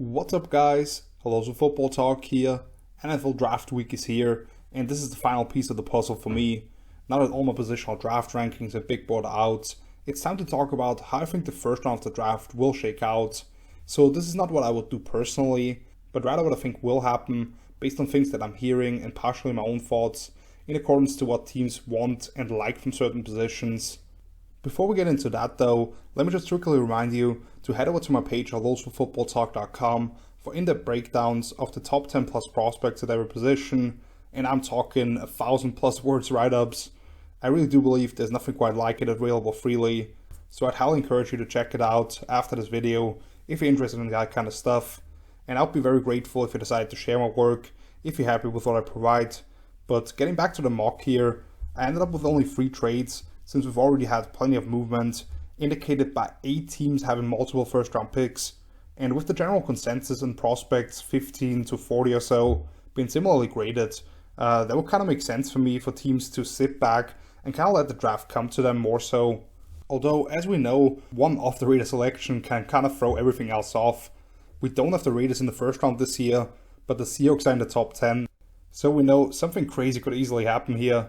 What's up, guys? Hello, so Footballtalk here. NFL draft week is here, and this is the final piece of the puzzle for me. Now that all my positional draft rankings and big board are out, it's time to talk about how I think the first round of the draft will shake out. So this is not what I would do personally, but rather what I think will happen based on things that I'm hearing and partially my own thoughts in accordance to what teams want and like from certain positions. Before we get into that though, let me just quickly remind you to head over to my page hellosforfootballtalk.com for in-depth breakdowns of the top 10 plus prospects at every position, and I'm talking 1,000 plus words write-ups. I really do believe there's nothing quite like it available freely, so I'd highly encourage you to check it out after this video if you're interested in that kind of stuff, and I'll be very grateful if you decide to share my work if you're happy with what I provide. But getting back to the mock here, I ended up with only 3 trades since we've already had plenty of movement, indicated by 8 teams having multiple first round picks, and with the general consensus and prospects 15 to 40 or so being similarly graded, that would kind of make sense for me for teams to sit back and kind of let the draft come to them more so. Although, as we know, one off the radar selection can kind of throw everything else off. We don't have the Raiders in the first round this year, but the Seahawks are in the top 10, so we know something crazy could easily happen here.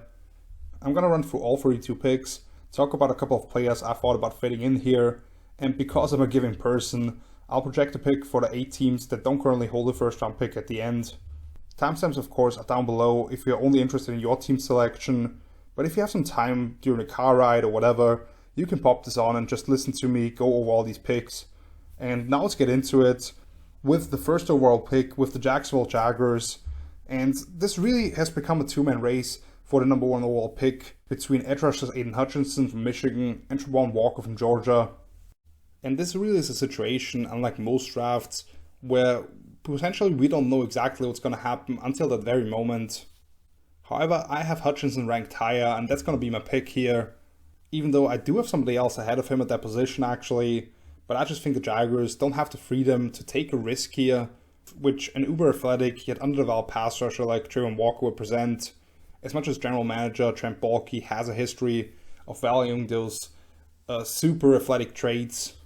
I'm going to run through all 32 picks, talk about a couple of players I thought about fitting in here, and because I'm a giving person, I'll project a pick for the 8 teams that don't currently hold a first round pick at the end. Timestamps, of course, are down below if you're only interested in your team selection, but if you have some time during a car ride or whatever, you can pop this on and just listen to me go over all these picks. And now let's get into it with the first overall pick with the Jacksonville Jaguars, and this really has become a two-man race for the number 1 overall pick between edge rushers Aiden Hutchinson from Michigan and Travon Walker from Georgia. And this really is a situation, unlike most drafts, where potentially we don't know exactly what's going to happen until that very moment. However, I have Hutchinson ranked higher, and that's going to be my pick here, even though I do have somebody else ahead of him at that position actually, but I just think the Jaguars don't have the freedom to take a risk here, which an uber athletic yet underdeveloped pass rusher like Travon Walker would present. As much as general manager Trent Baalke has a history of valuing those super athletic traits,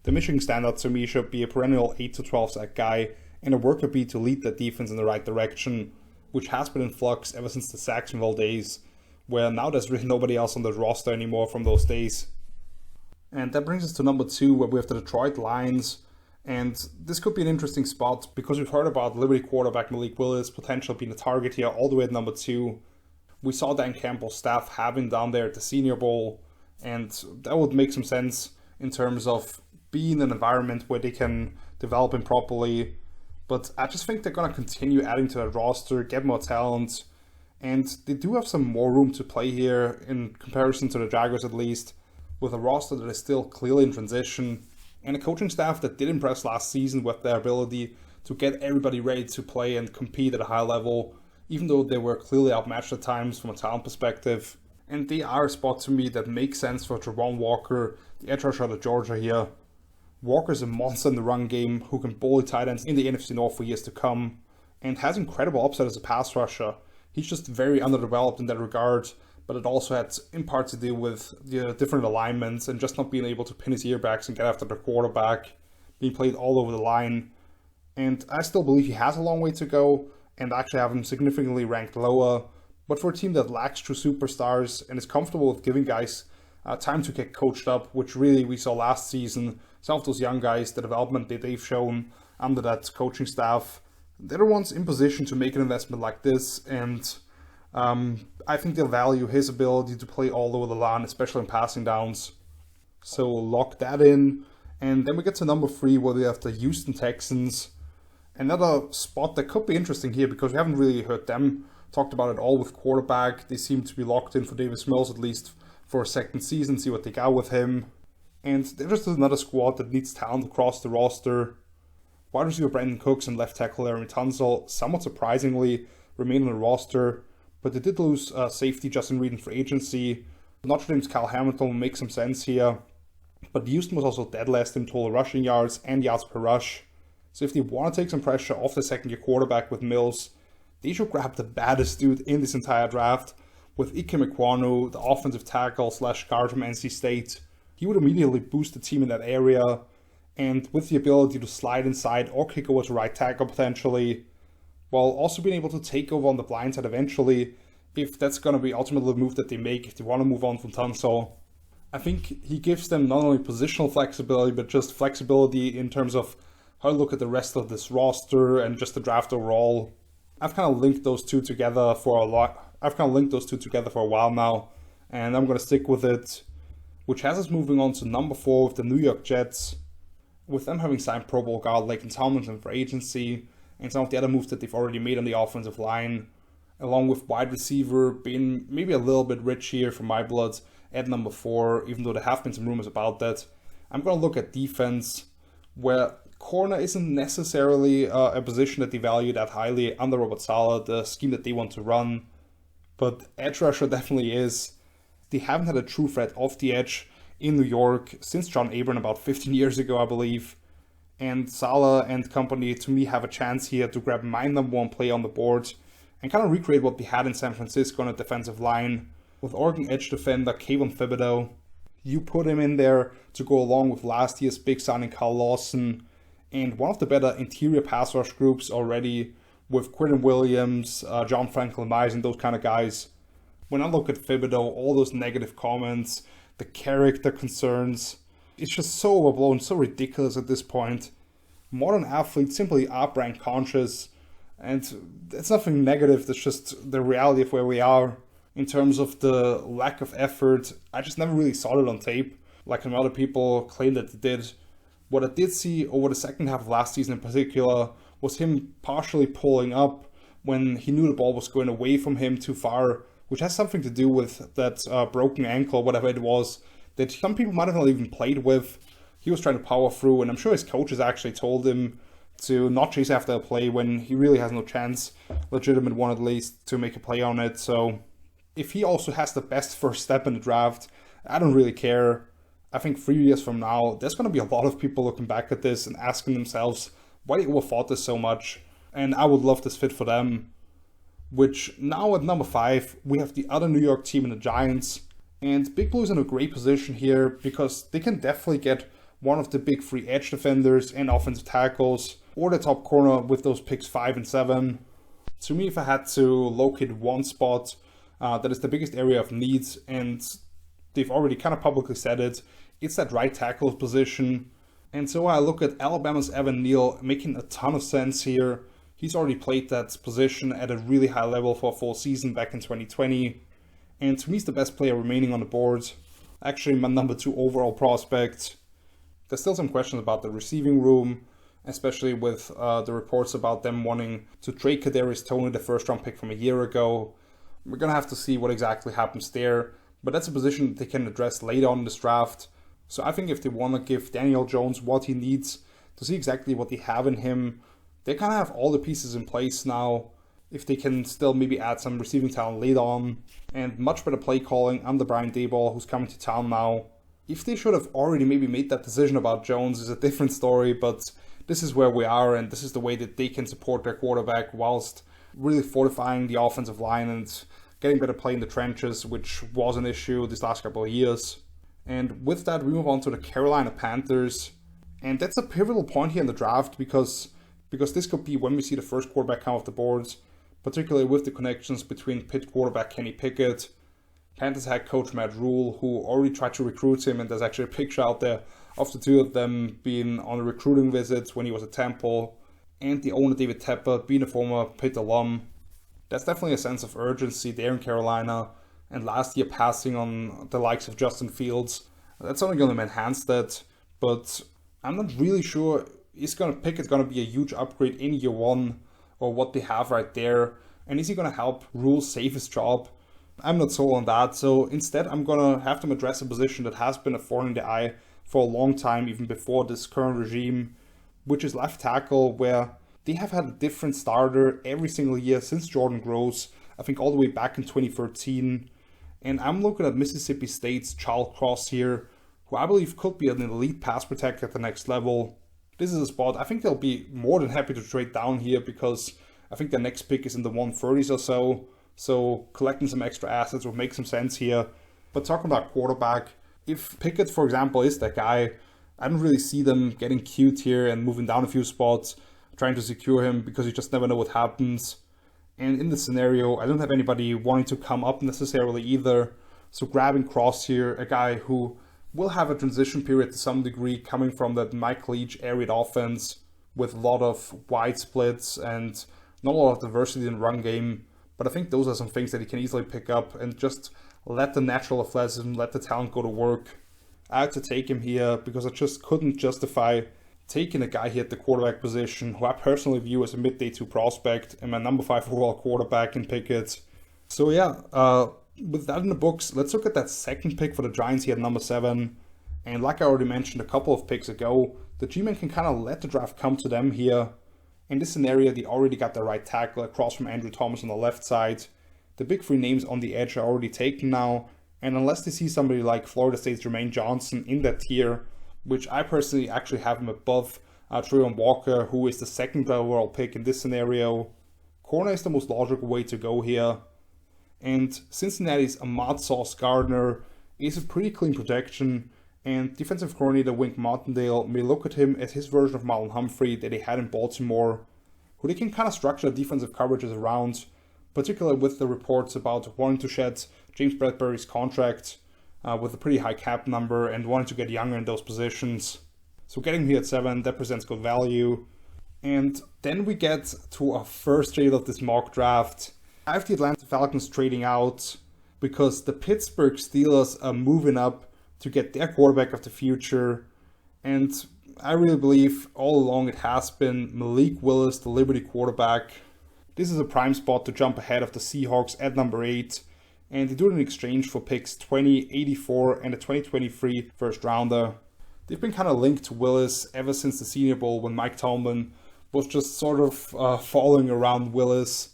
the Michigan standout to me should be a perennial 8 to 12 sack guy and a worker bee to lead the defense in the right direction, which has been in flux ever since the Jacksonville days, where now there's really nobody else on the roster anymore from those days. And that brings us to number 2, where we have the Detroit Lions. And this could be an interesting spot because we've heard about Liberty quarterback Malik Willis potentially being a target here all the way at number 2. We saw Dan Campbell's staff have him down there at the Senior Bowl, and that would make some sense in terms of being in an environment where they can develop him properly. But I just think they're going to continue adding to that roster, get more talent, and they do have some more room to play here in comparison to the Jaguars at least, with a roster that is still clearly in transition, and a coaching staff that did impress last season with their ability to get everybody ready to play and compete at a high level, even though they were clearly outmatched at times from a talent perspective. And they are a spot to me that makes sense for Travon Walker, the edge rusher out of Georgia here. Walker's a monster in the run game who can bully tight ends in the NFC North for years to come, and has incredible upside as a pass rusher. He's just very underdeveloped in that regard, but it also had in part to deal with the different alignments and just not being able to pin his earbacks and get after the quarterback, being played all over the line. And I still believe he has a long way to go, and actually have him significantly ranked lower. But for a team that lacks true superstars and is comfortable with giving guys time to get coached up, which really we saw last season, some of those young guys, the development that they've shown under that coaching staff, they're the ones in position to make an investment like this, and I think they'll value his ability to play all over the line, especially in passing downs. So lock that in. And then we get to number 3, where we have the Houston Texans. Another spot that could be interesting here because we haven't really heard them talked about at all with quarterback. They seem to be locked in for Davis Mills at least for a second season, see what they got with him. And they're just another squad that needs talent across the roster. Wide receiver Brandon Cooks and left tackle Larry Tunsil, somewhat surprisingly, remain on the roster. But they did lose safety Justin Reed in free agency. Notre Dame's Kyle Hamilton will make some sense here. But Houston was also dead last in total rushing yards and yards per rush. So if they want to take some pressure off the second-year quarterback with Mills, they should grab the baddest dude in this entire draft with Ike Mekwonu, the offensive tackle / guard from NC State. He would immediately boost the team in that area. and with the ability to slide inside or kick over to right tackle potentially, while also being able to take over on the blind side eventually, if that's going to be ultimately the move that they make, if they want to move on from Tunsil. I think he gives them not only positional flexibility, but just flexibility in terms of how to look at the rest of this roster and just the draft overall. I've kind of linked those two together for a while now, and I'm going to stick with it, which has us moving on to number 4 with the New York Jets, with them having signed Pro Bowl guard Laken Tomlinson for agency, and some of the other moves that they've already made on the offensive line, along with wide receiver being maybe a little bit rich here for my blood at number 4, even though there have been some rumors about that. I'm going to look at defense, where corner isn't necessarily a position that they value that highly under Robert Saleh, the scheme that they want to run, but edge rusher definitely is. They haven't had a true threat off the edge in New York since John Abram about 15 years ago, I believe. And Saleh and company, to me, have a chance here to grab my number 1 play on the board and kind of recreate what they had in San Francisco on the defensive line with Oregon edge defender Kayvon Thibodeau. You put him in there to go along with last year's big signing Carl Lawson and one of the better interior pass rush groups already with Quinton Williams, John Franklin Myers, and those kind of guys. When I look at Thibodeau, all those negative comments, the character concerns, it's just so overblown, so ridiculous at this point. Modern athletes simply are brand conscious, and it's nothing negative, that's just the reality of where we are. In terms of the lack of effort, I just never really saw it on tape, like some other people claim that they did. What I did see over the second half of last season in particular was him partially pulling up when he knew the ball was going away from him too far, which has something to do with that broken ankle, whatever it was, that some people might have not even played with. He was trying to power through, and I'm sure his coaches actually told him to not chase after a play when he really has no chance, legitimate one at least, to make a play on it. So if he also has the best first step in the draft, I don't really care. I think 3 years from now, there's going to be a lot of people looking back at this and asking themselves why they overthought this so much, and I would love this fit for them. Which now at number 5, we have the other New York team in the Giants, and Big Blue's in a great position here because they can definitely get one of the big 3 edge defenders and offensive tackles, or the top corner with those picks 5 and 7. To me, if I had to locate one spot that is the biggest area of needs, and they've already kind of publicly said it, it's that right tackle position. And so I look at Alabama's Evan Neal making a ton of sense here. He's already played that position at a really high level for a full season back in 2020. And to me, he's the best player remaining on the board. Actually, my number 2 overall prospect. There's still some questions about the receiving room, especially with the reports about them wanting to trade Kadarius Toney, the first round pick from a year ago. We're going to have to see what exactly happens there. But that's a position that they can address later on in this draft. So I think if they want to give Daniel Jones what he needs to see exactly what they have in him, they kind of have all the pieces in place now. If they can still maybe add some receiving talent later on, and much better play calling under Brian Daboll, who's coming to town now. If they should have already maybe made that decision about Jones is a different story, but this is where we are, and this is the way that they can support their quarterback whilst really fortifying the offensive line and getting better play in the trenches, which was an issue these last couple of years. And with that, we move on to the Carolina Panthers. And that's a pivotal point here in the draft because this could be when we see the first quarterback come off the boards, particularly with the connections between Pitt quarterback Kenny Pickett, Panthers head coach Matt Rule, who already tried to recruit him, and there's actually a picture out there of the two of them being on a recruiting visit when he was at Temple, and the owner David Tepper being a former Pitt alum. There's definitely a sense of urgency there in Carolina, and last year passing on the likes of Justin Fields, that's only going to enhance that, but I'm not really sure Pickett's going to be a huge upgrade in year one, or what they have right there, and is he going to help Rule save his job? I'm not sold on that, so instead I'm going to have them address a position that has been a thorn in the eye for a long time, even before this current regime, which is left tackle, where they have had a different starter every single year since Jordan Gross, I think all the way back in 2013. And I'm looking at Mississippi State's Charles Cross here, who I believe could be an elite pass protector at the next level. This is a spot I think they'll be more than happy to trade down here because I think their next pick is in the 130s or so. So collecting some extra assets would make some sense here. But talking about quarterback, if Pickett, for example, is that guy, I don't really see them getting cute here and moving down a few spots, trying to secure him, because you just never know what happens. And in this scenario, I don't have anybody wanting to come up necessarily either. So grabbing Cross here, a guy who will have a transition period to some degree, coming from that Mike Leach aerial offense with a lot of wide splits and not a lot of diversity in the run game. But I think those are some things that he can easily pick up and just let the natural athleticism, let the talent go to work. I had to take him here because I just couldn't justify taking a guy here at the quarterback position who I personally view as a mid-day 2 prospect and my number 5 overall quarterback in Pickett. So yeah, with that in the books, let's look at that second pick for the Giants here at number 7. And like I already mentioned a couple of picks ago, the G-Men can kind of let the draft come to them here. In this scenario, they already got the right tackle across from Andrew Thomas on the left side. The big 3 names on the edge are already taken now. And unless they see somebody like Florida State's Jermaine Johnson in that tier, which I personally actually have him above Trayvon Walker, who is the second overall pick in this scenario, corner is the most logical way to go here. And Cincinnati's Ahmad Sauce Gardner is a pretty clean protection, and defensive coordinator Wink Martindale may look at him as his version of Marlon Humphrey that they had in Baltimore, who they can kind of structure defensive coverages around, particularly with the reports about wanting to shed James Bradbury's contract with a pretty high cap number and wanting to get younger in those positions. So getting here at 7, that presents good value. And then we get to our first trade of this mock draft. I have the Atlanta Falcons trading out because the Pittsburgh Steelers are moving up to get their quarterback of the future. And I really believe all along it has been Malik Willis, the Liberty quarterback. This is a prime spot to jump ahead of the Seahawks at number 8. And they do it in exchange for picks 20, 84, and a 2023 first rounder. They've been kind of linked to Willis ever since the Senior Bowl when Mike Tomlin was just sort of following around Willis.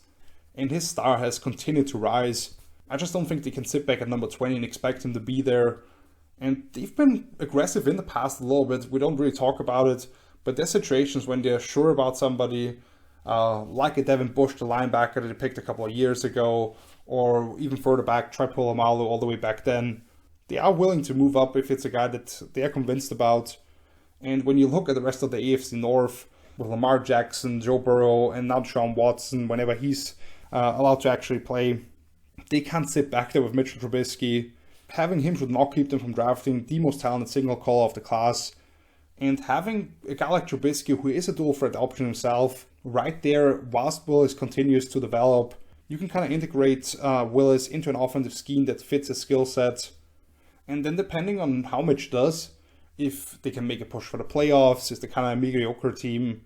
And his star has continued to rise. I just don't think they can sit back at number 20 and expect him to be there. And they've been aggressive in the past a little bit. We don't really talk about it, but there's situations when they're sure about somebody, like a Devin Bush, the linebacker that they picked a couple of years ago, or even further back, Troy Polamalu all the way back then. They are willing to move up if it's a guy that they're convinced about. And when you look at the rest of the AFC North, with Lamar Jackson, Joe Burrow, and now Deshaun Watson, whenever he's allowed to actually play, they can't sit back there with Mitchell Trubisky. Having him should not keep them from drafting the most talented signal caller of the class. And having a guy like Trubisky, who is a dual threat option himself, right there whilst Willis continues to develop, you can kind of integrate Willis into an offensive scheme that fits his skill set. And then depending on how Mitch does, if they can make a push for the playoffs, if they're kind of a mediocre team,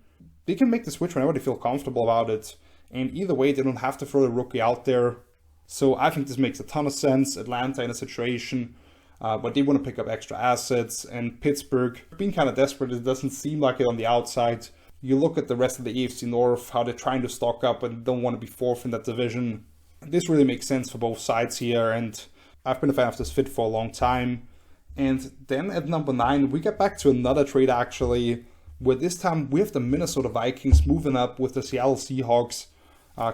they can make the switch whenever they feel comfortable about it. And either way, they don't have to throw the rookie out there. So I think this makes a ton of sense. Atlanta in a situation but they want to pick up extra assets, and Pittsburgh being kind of desperate, it doesn't seem like it on the outside. You look at the rest of the AFC North, how they're trying to stock up and don't want to be fourth in that division. This really makes sense for both sides here, and I've been a fan of this fit for a long time. And then at number 9, we get back to another trade actually, where this time we have the Minnesota Vikings moving up with the Seattle Seahawks,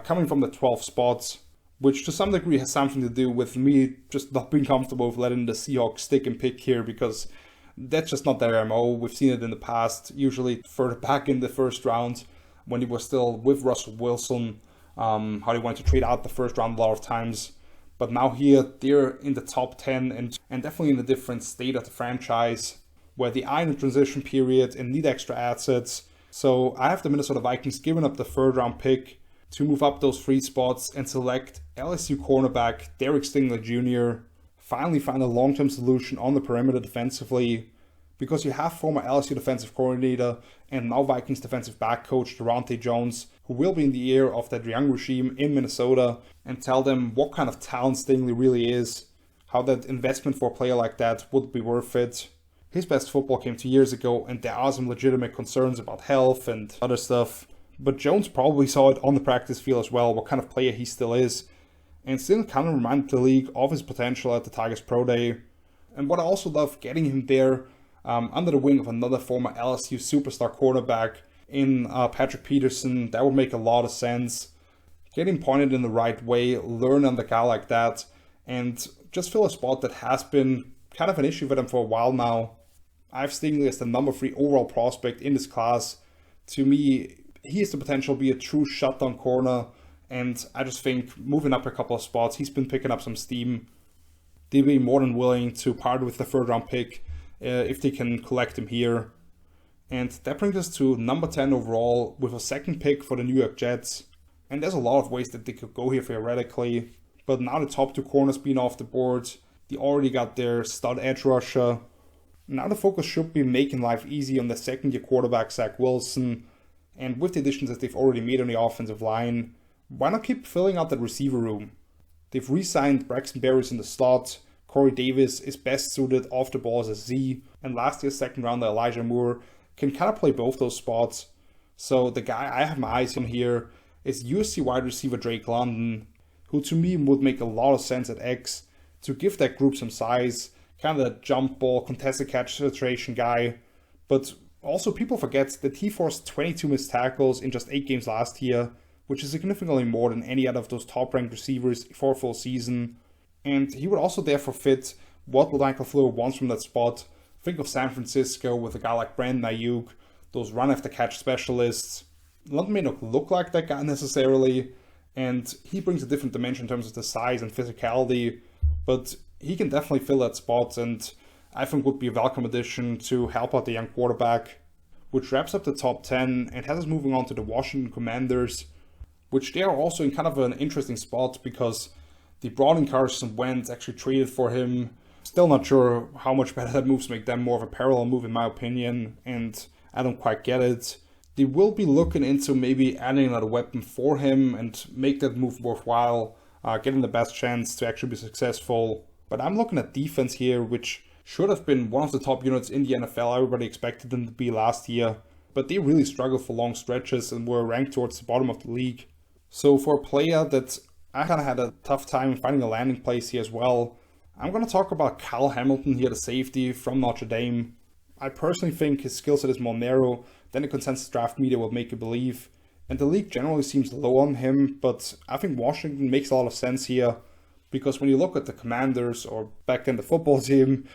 coming from the 12th spot, which to some degree has something to do with me just not being comfortable with letting the Seahawks stick and pick here, because that's just not their MO. We've seen it in the past, usually further back in the first round, when he was still with Russell Wilson, how they wanted to trade out the first round a lot of times. But now here, they're in the top 10 and definitely in a different state of the franchise, where they are in a transition period and need extra assets. So I have the Minnesota Vikings giving up the third round pick to move up those 3 spots and select LSU cornerback Derek Stingley Jr. Finally find a long-term solution on the perimeter defensively, because you have former LSU defensive coordinator and now Vikings defensive back coach Durante Jones, who will be in the ear of that young regime in Minnesota and tell them what kind of talent Stingley really is, how that investment for a player like that would be worth it. His best football came 2 years ago, and there are some legitimate concerns about health and other stuff. But Jones probably saw it on the practice field as well, what kind of player he still is, and still kind of reminded the league of his potential at the Tigers Pro Day. And what I also love, getting him there under the wing of another former LSU superstar cornerback in Patrick Peterson, that would make a lot of sense. Get him pointed in the right way, learn on the guy like that, and just fill a spot that has been kind of an issue for them for a while now. I have Stingley as the number 3 overall prospect in this class. To me, he has the potential to be a true shutdown corner, and I just think moving up a couple of spots, he's been picking up some steam. They'll be more than willing to part with the 3rd round pick if they can collect him here. And that brings us to number 10 overall with a 2nd pick for the New York Jets. And there's a lot of ways that they could go here theoretically, but now the top 2 corners being off the board, they already got their stud edge rusher. Now the focus should be making life easy on the 2nd-year quarterback Zach Wilson, and with the additions that they've already made on the offensive line, why not keep filling out that receiver room? They've re-signed Braxton Berrios in the slot, Corey Davis is best suited off the ball as a Z, and last year's 2nd rounder Elijah Moore can kind of play both those spots. So the guy I have my eyes on here is USC wide receiver Drake London, who to me would make a lot of sense at X to give that group some size, kind of that jump ball, contested catch situation guy. But also people forget that he forced 22 missed tackles in just 8 games last year, which is significantly more than any other of those top-ranked receivers for a full season. And he would also therefore fit what Michael Fleur wants from that spot. Think of San Francisco with a guy like Brandon Ayuk, those run-after-catch specialists. London may not look like that guy necessarily, and he brings a different dimension in terms of the size and physicality, but he can definitely fill that spot, and I think would be a welcome addition to help out the young quarterback. Which wraps up the top 10 and has us moving on to the Washington Commanders, which they are also in kind of an interesting spot because they brought in Carson Wentz, actually traded for him. Still not sure how much better that moves make them more of a parallel move in my opinion, and I don't quite get it. They will be looking into maybe adding another weapon for him and make that move worthwhile, getting the best chance to actually be successful. But I'm looking at defense here, which should have been one of the top units in the NFL. Everybody expected them to be last year, but they really struggled for long stretches and were ranked towards the bottom of the league. So for a player that I kind of had a tough time finding a landing place here as well, I'm going to talk about Kyle Hamilton here, the safety from Notre Dame. I personally think his skill set is more narrow than the consensus draft media would make you believe, and the league generally seems low on him, but I think Washington makes a lot of sense here, because when you look at the Commanders, or back then the football team,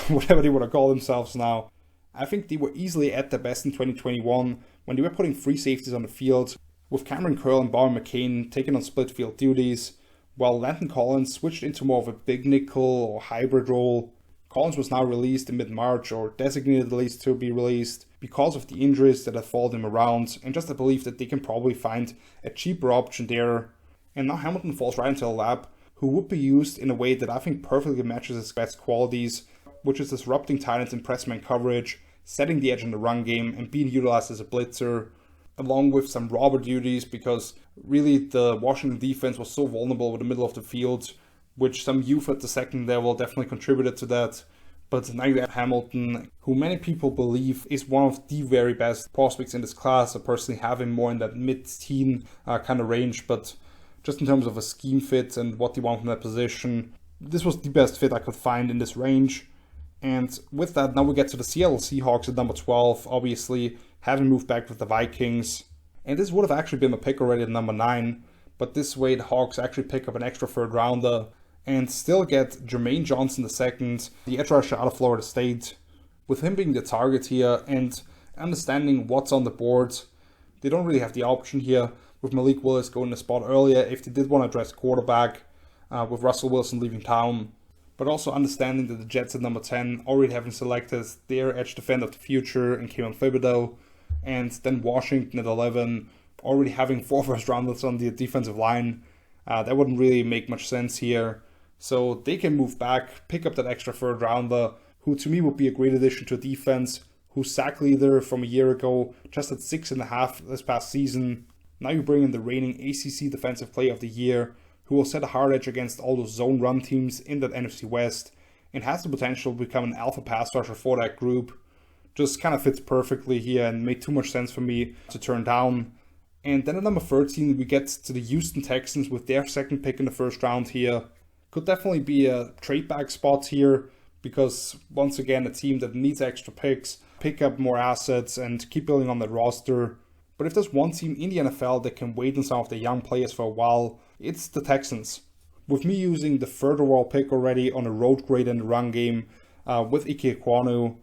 whatever they want to call themselves now, I think they were easily at their best in 2021 when they were putting 3 safeties on the field, with Cameron Curl and Bowen McCain taking on split field duties, while Landon Collins switched into more of a big nickel or hybrid role. Collins was now released in mid-March, or designated at least to be released, because of the injuries that had followed him around, and just a belief that they can probably find a cheaper option there. And now Hamilton falls right into a lap, who would be used in a way that I think perfectly matches his best qualities, which is disrupting tight ends in press man coverage, setting the edge in the run game, and being utilized as a blitzer, along with some robber duties, because really the Washington defense was so vulnerable with the middle of the field, which some youth at the 2nd level definitely contributed to that. But now you have Hamilton, who many people believe is one of the very best prospects in this class. I personally have him more in that mid-teen kind of range, but just in terms of a scheme fit and what they want from that position, this was the best fit I could find in this range. And with that, now we get to the Seattle Seahawks at number 12, obviously having moved back with the Vikings. And this would have actually been a pick already at number 9, but this way the Hawks actually pick up an extra 3rd rounder and still get Jermaine Johnson II, the edge rusher out of Florida State. With him being the target here and understanding what's on the board, they don't really have the option here with Malik Willis going the spot earlier if they did want to address quarterback, with Russell Wilson leaving town. But also understanding that the Jets at number 10 already having selected their edge defender of the future in Kayvon Thibodeau, and then Washington at 11 already having 4 first rounders on the defensive line. That wouldn't really make much sense here. So they can move back, pick up that extra 3rd rounder, who to me would be a great addition to a defense, whose sack leader from a year ago just at 6.5 this past season. Now you bring in the reigning ACC Defensive Player of the Year, who will set a hard edge against all those zone run teams in that NFC West, and has the potential to become an alpha pass rusher for that group. Just kind of fits perfectly here and made too much sense for me to turn down. And then at number 13, we get to the Houston Texans with their 2nd pick in the 1st round here. Could definitely be a trade back spot here, because once again, a team that needs extra picks, pick up more assets, and keep building on the roster. But if there's one team in the NFL that can wait on some of the young players for a while, it's the Texans. With me using the 3rd overall pick already on a road grade in the run game with Ike Ekwonu,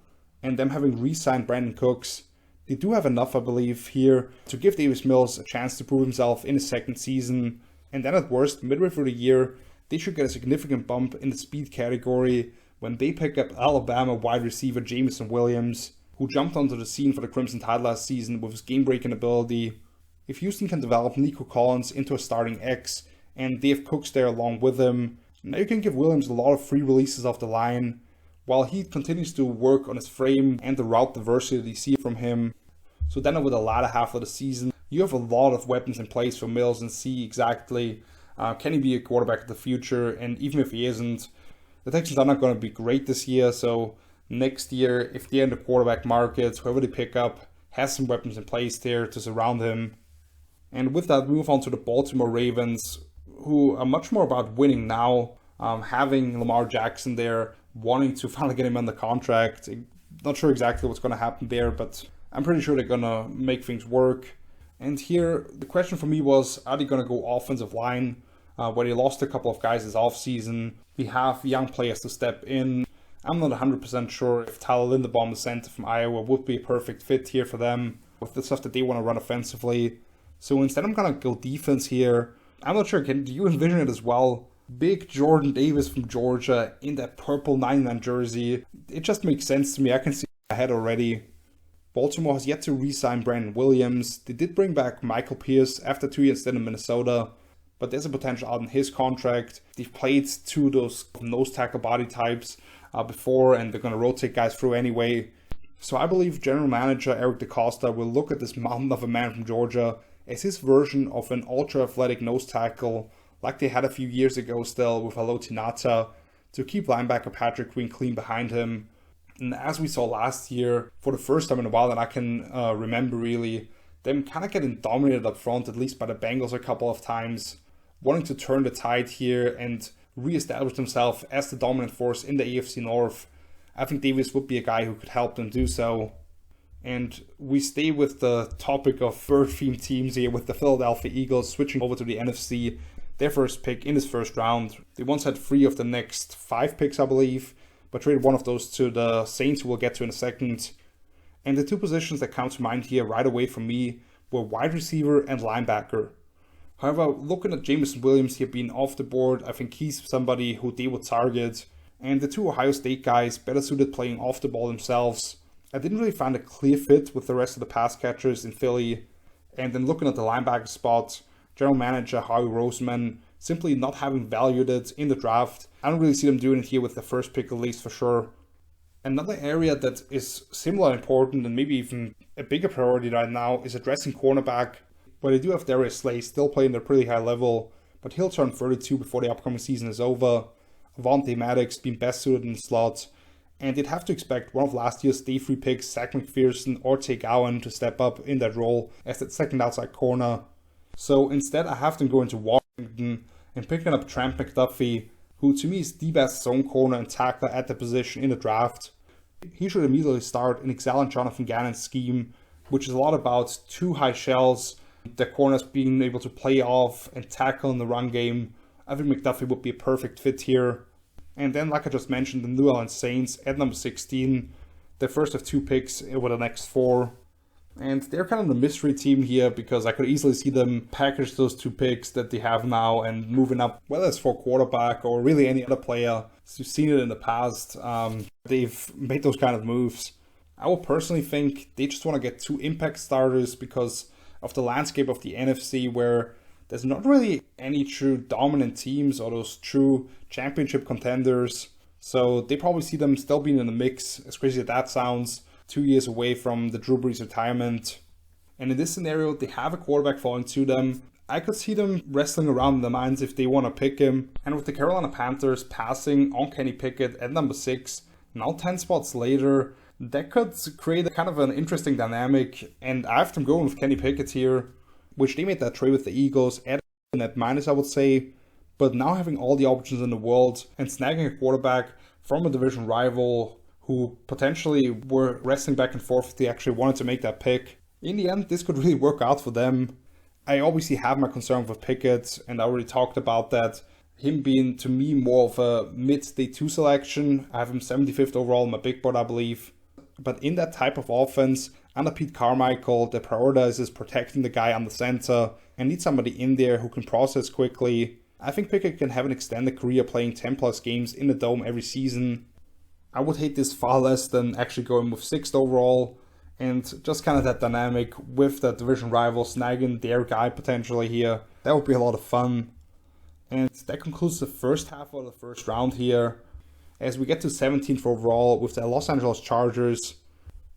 and them having re-signed Brandon Cooks, they do have enough, I believe, here to give Davis Mills a chance to prove himself in his second season. And then at worst, midway through the year, they should get a significant bump in the speed category when they pick up Alabama wide receiver Jameson Williams, who jumped onto the scene for the Crimson Tide last season with his game-breaking ability. If Houston can develop Nico Collins into a starting X, and they have Cooks there along with him, now you can give Williams a lot of free releases off the line, while he continues to work on his frame and the route diversity that you see from him. So then over the latter half of the season, you have a lot of weapons in place for Mills and see exactly can he be a quarterback of the future, and even if he isn't, the Texans are not going to be great this year, so next year, if they're in the quarterback market, whoever they pick up has some weapons in place there to surround him. And with that, we move on to the Baltimore Ravens, who are much more about winning now, having Lamar Jackson there, wanting to finally get him on the contract. Not sure exactly what's going to happen there, but I'm pretty sure they're going to make things work. And here, the question for me was, are they going to go offensive line, where they lost a couple of guys this offseason? We have young players to step in. I'm not 100% sure if Tyler Linderbaum, the center from Iowa, would be a perfect fit here for them with the stuff that they want to run offensively. So instead, I'm going to go defense here. I'm not sure, do you envision it as well? Big Jordan Davis from Georgia in that purple 99 jersey. It just makes sense to me. I can see it ahead already. Baltimore has yet to re-sign Brandon Williams. They did bring back Michael Pierce after 2 years in Minnesota, but there's a potential out in his contract. They've played two of those nose tackle body types before, and they're going to rotate guys through anyway. So I believe General Manager Eric DeCosta will look at this mountain of a man from Georgia as his version of an ultra-athletic nose tackle, like they had a few years ago still with Haloti Ngata, to keep linebacker Patrick Queen clean behind him. And as we saw last year, for the first time in a while that I can remember really, them kind of getting dominated up front, at least by the Bengals a couple of times, wanting to turn the tide here and re-establish themselves as the dominant force in the AFC North. I think Davis would be a guy who could help them do so. And we stay with the topic of third-themed teams here with the Philadelphia Eagles switching over to the NFC, their first pick in this first round. They once had 3 of the next 5 picks, I believe, but traded one of those to the Saints, who we'll get to in a second. And the 2 positions that come to mind here right away for me were wide receiver and linebacker. However, looking at Jameson Williams here being off the board, I think he's somebody who they would target. And the 2 Ohio State guys, better suited playing off the ball themselves. I didn't really find a clear fit with the rest of the pass catchers in Philly. And then looking at the linebacker spot, General Manager Howie Roseman simply not having valued it in the draft. I don't really see them doing it here with the first pick, at least for sure. Another area that is similar important and maybe even a bigger priority right now is addressing cornerback, where they do have Darius Slay still playing at a pretty high level, but he'll turn 32 before the upcoming season is over. Avonte Maddox being best suited in the slot, and they'd have to expect one of last year's day 3 picks, Zach McPherson or Tay Gowan, to step up in that role as that second outside corner. So instead, I have them going to Washington and picking up Trent McDuffie, who to me is the best zone corner and tackler at the position in the draft. He should immediately start in Excel and Jonathan Gannon's scheme, which is a lot about 2 high shells, the corners being able to play off and tackle in the run game. I think McDuffie would be a perfect fit here. And then, like I just mentioned, the New Orleans Saints at number 16, the first of 2 picks over the next 4. And they're kind of the mystery team here because I could easily see them package those 2 picks that they have now and moving up, whether it's for quarterback or really any other player. So you've seen it in the past. They've made those kind of moves. I would personally think they just want to get 2 impact starters because of the landscape of the NFC, where there's not really any true dominant teams or those true championship contenders. So they probably see them still being in the mix, as crazy as that sounds, 2 years away from the Drew Brees retirement. And in this scenario, they have a quarterback falling to them. I could see them wrestling around in their minds if they want to pick him. And with the Carolina Panthers passing on Kenny Pickett at number 6, now 10 spots later, that could create a kind of an interesting dynamic. And I have them going with Kenny Pickett here, which they made that trade with the Eagles at net minus, I would say. But now having all the options in the world and snagging a quarterback from a division rival who potentially were wrestling back and forth if they actually wanted to make that pick, in the end, this could really work out for them. I obviously have my concern with Pickett, and I already talked about that. Him being, to me, more of a mid-day 2 selection. I have him 75th overall in my big board, I believe. But in that type of offense, under Pete Carmichael, that prioritizes protecting the guy on the center and needs somebody in there who can process quickly, I think Pickett can have an extended career playing 10 plus games in the Dome every season. I would hate this far less than actually going with 6th overall, and just kind of that dynamic with the division rival snagging their guy potentially here. That would be a lot of fun. And that concludes the first half of the first round here, as we get to 17th overall with the Los Angeles Chargers,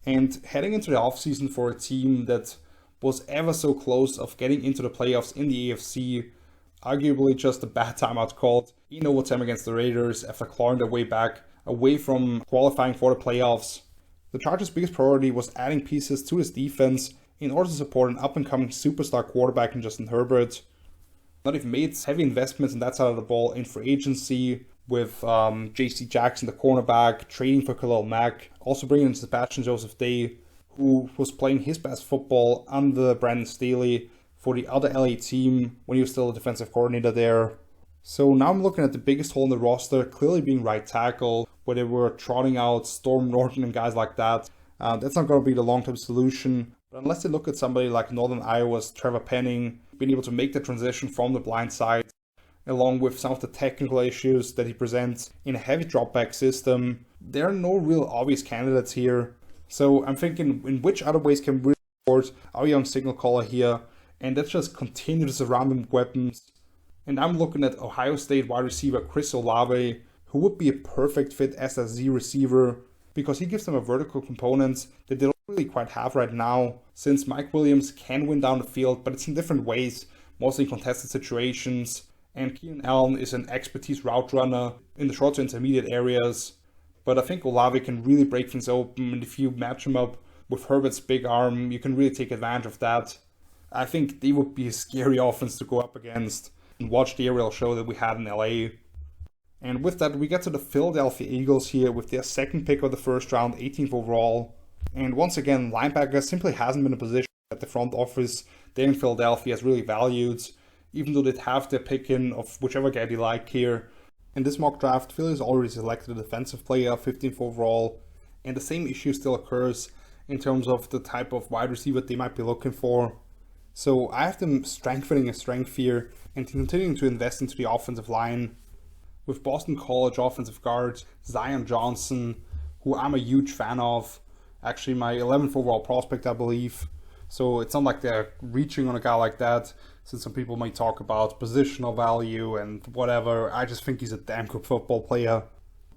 and heading into the offseason for a team that was ever so close of getting into the playoffs in the AFC. Arguably just a bad timeout called in overtime against the Raiders after clawing their way back away from qualifying for the playoffs. The Chargers' biggest priority was adding pieces to this defense in order to support an up-and-coming superstar quarterback in Justin Herbert. Now they've made heavy investments in that side of the ball in free agency with J.C. Jackson, the cornerback, trading for Khalil Mack, also bringing in Sebastian Joseph Day, who was playing his best football under Brandon Staley for the other LA team when he was still a defensive coordinator there. So now I'm looking at the biggest hole in the roster, clearly being right tackle, where they were trotting out Storm Norton and guys like that. That's not going to be the long-term solution. But unless they look at somebody like Northern Iowa's Trevor Penning, being able to make the transition from the blind side, along with some of the technical issues that he presents in a heavy dropback system, there are no real obvious candidates here. So I'm thinking, in which other ways can we support our young signal caller here? And let's just continue to surround him with weapons. And I'm looking at Ohio State wide receiver Chris Olave, who would be a perfect fit as a Z receiver, because he gives them a vertical component that they don't really quite have right now, since Mike Williams can win down the field, but it's in different ways, mostly in contested situations. And Keenan Allen is an expertise route runner in the short to intermediate areas. But I think Olave can really break things open, and if you match him up with Herbert's big arm, you can really take advantage of that. I think they would be a scary offense to go up against and watch the aerial show that we had in LA. And with that, we get to the Philadelphia Eagles here with their second pick of the first round, 18th overall. And once again, linebacker simply hasn't been a position that the front office there in Philadelphia has really valued, even though they'd have their pick in of whichever guy they like here. In this mock draft, Philly has already selected a defensive player, 15th overall, and the same issue still occurs in terms of the type of wide receiver they might be looking for. So I have them strengthening a strength here and continuing to invest into the offensive line with Boston College offensive guard Zion Johnson, who I'm a huge fan of. Actually, my 11th overall prospect, I believe. So it's not like they're reaching on a guy like that, since some people might talk about positional value and whatever. I just think he's a damn good football player.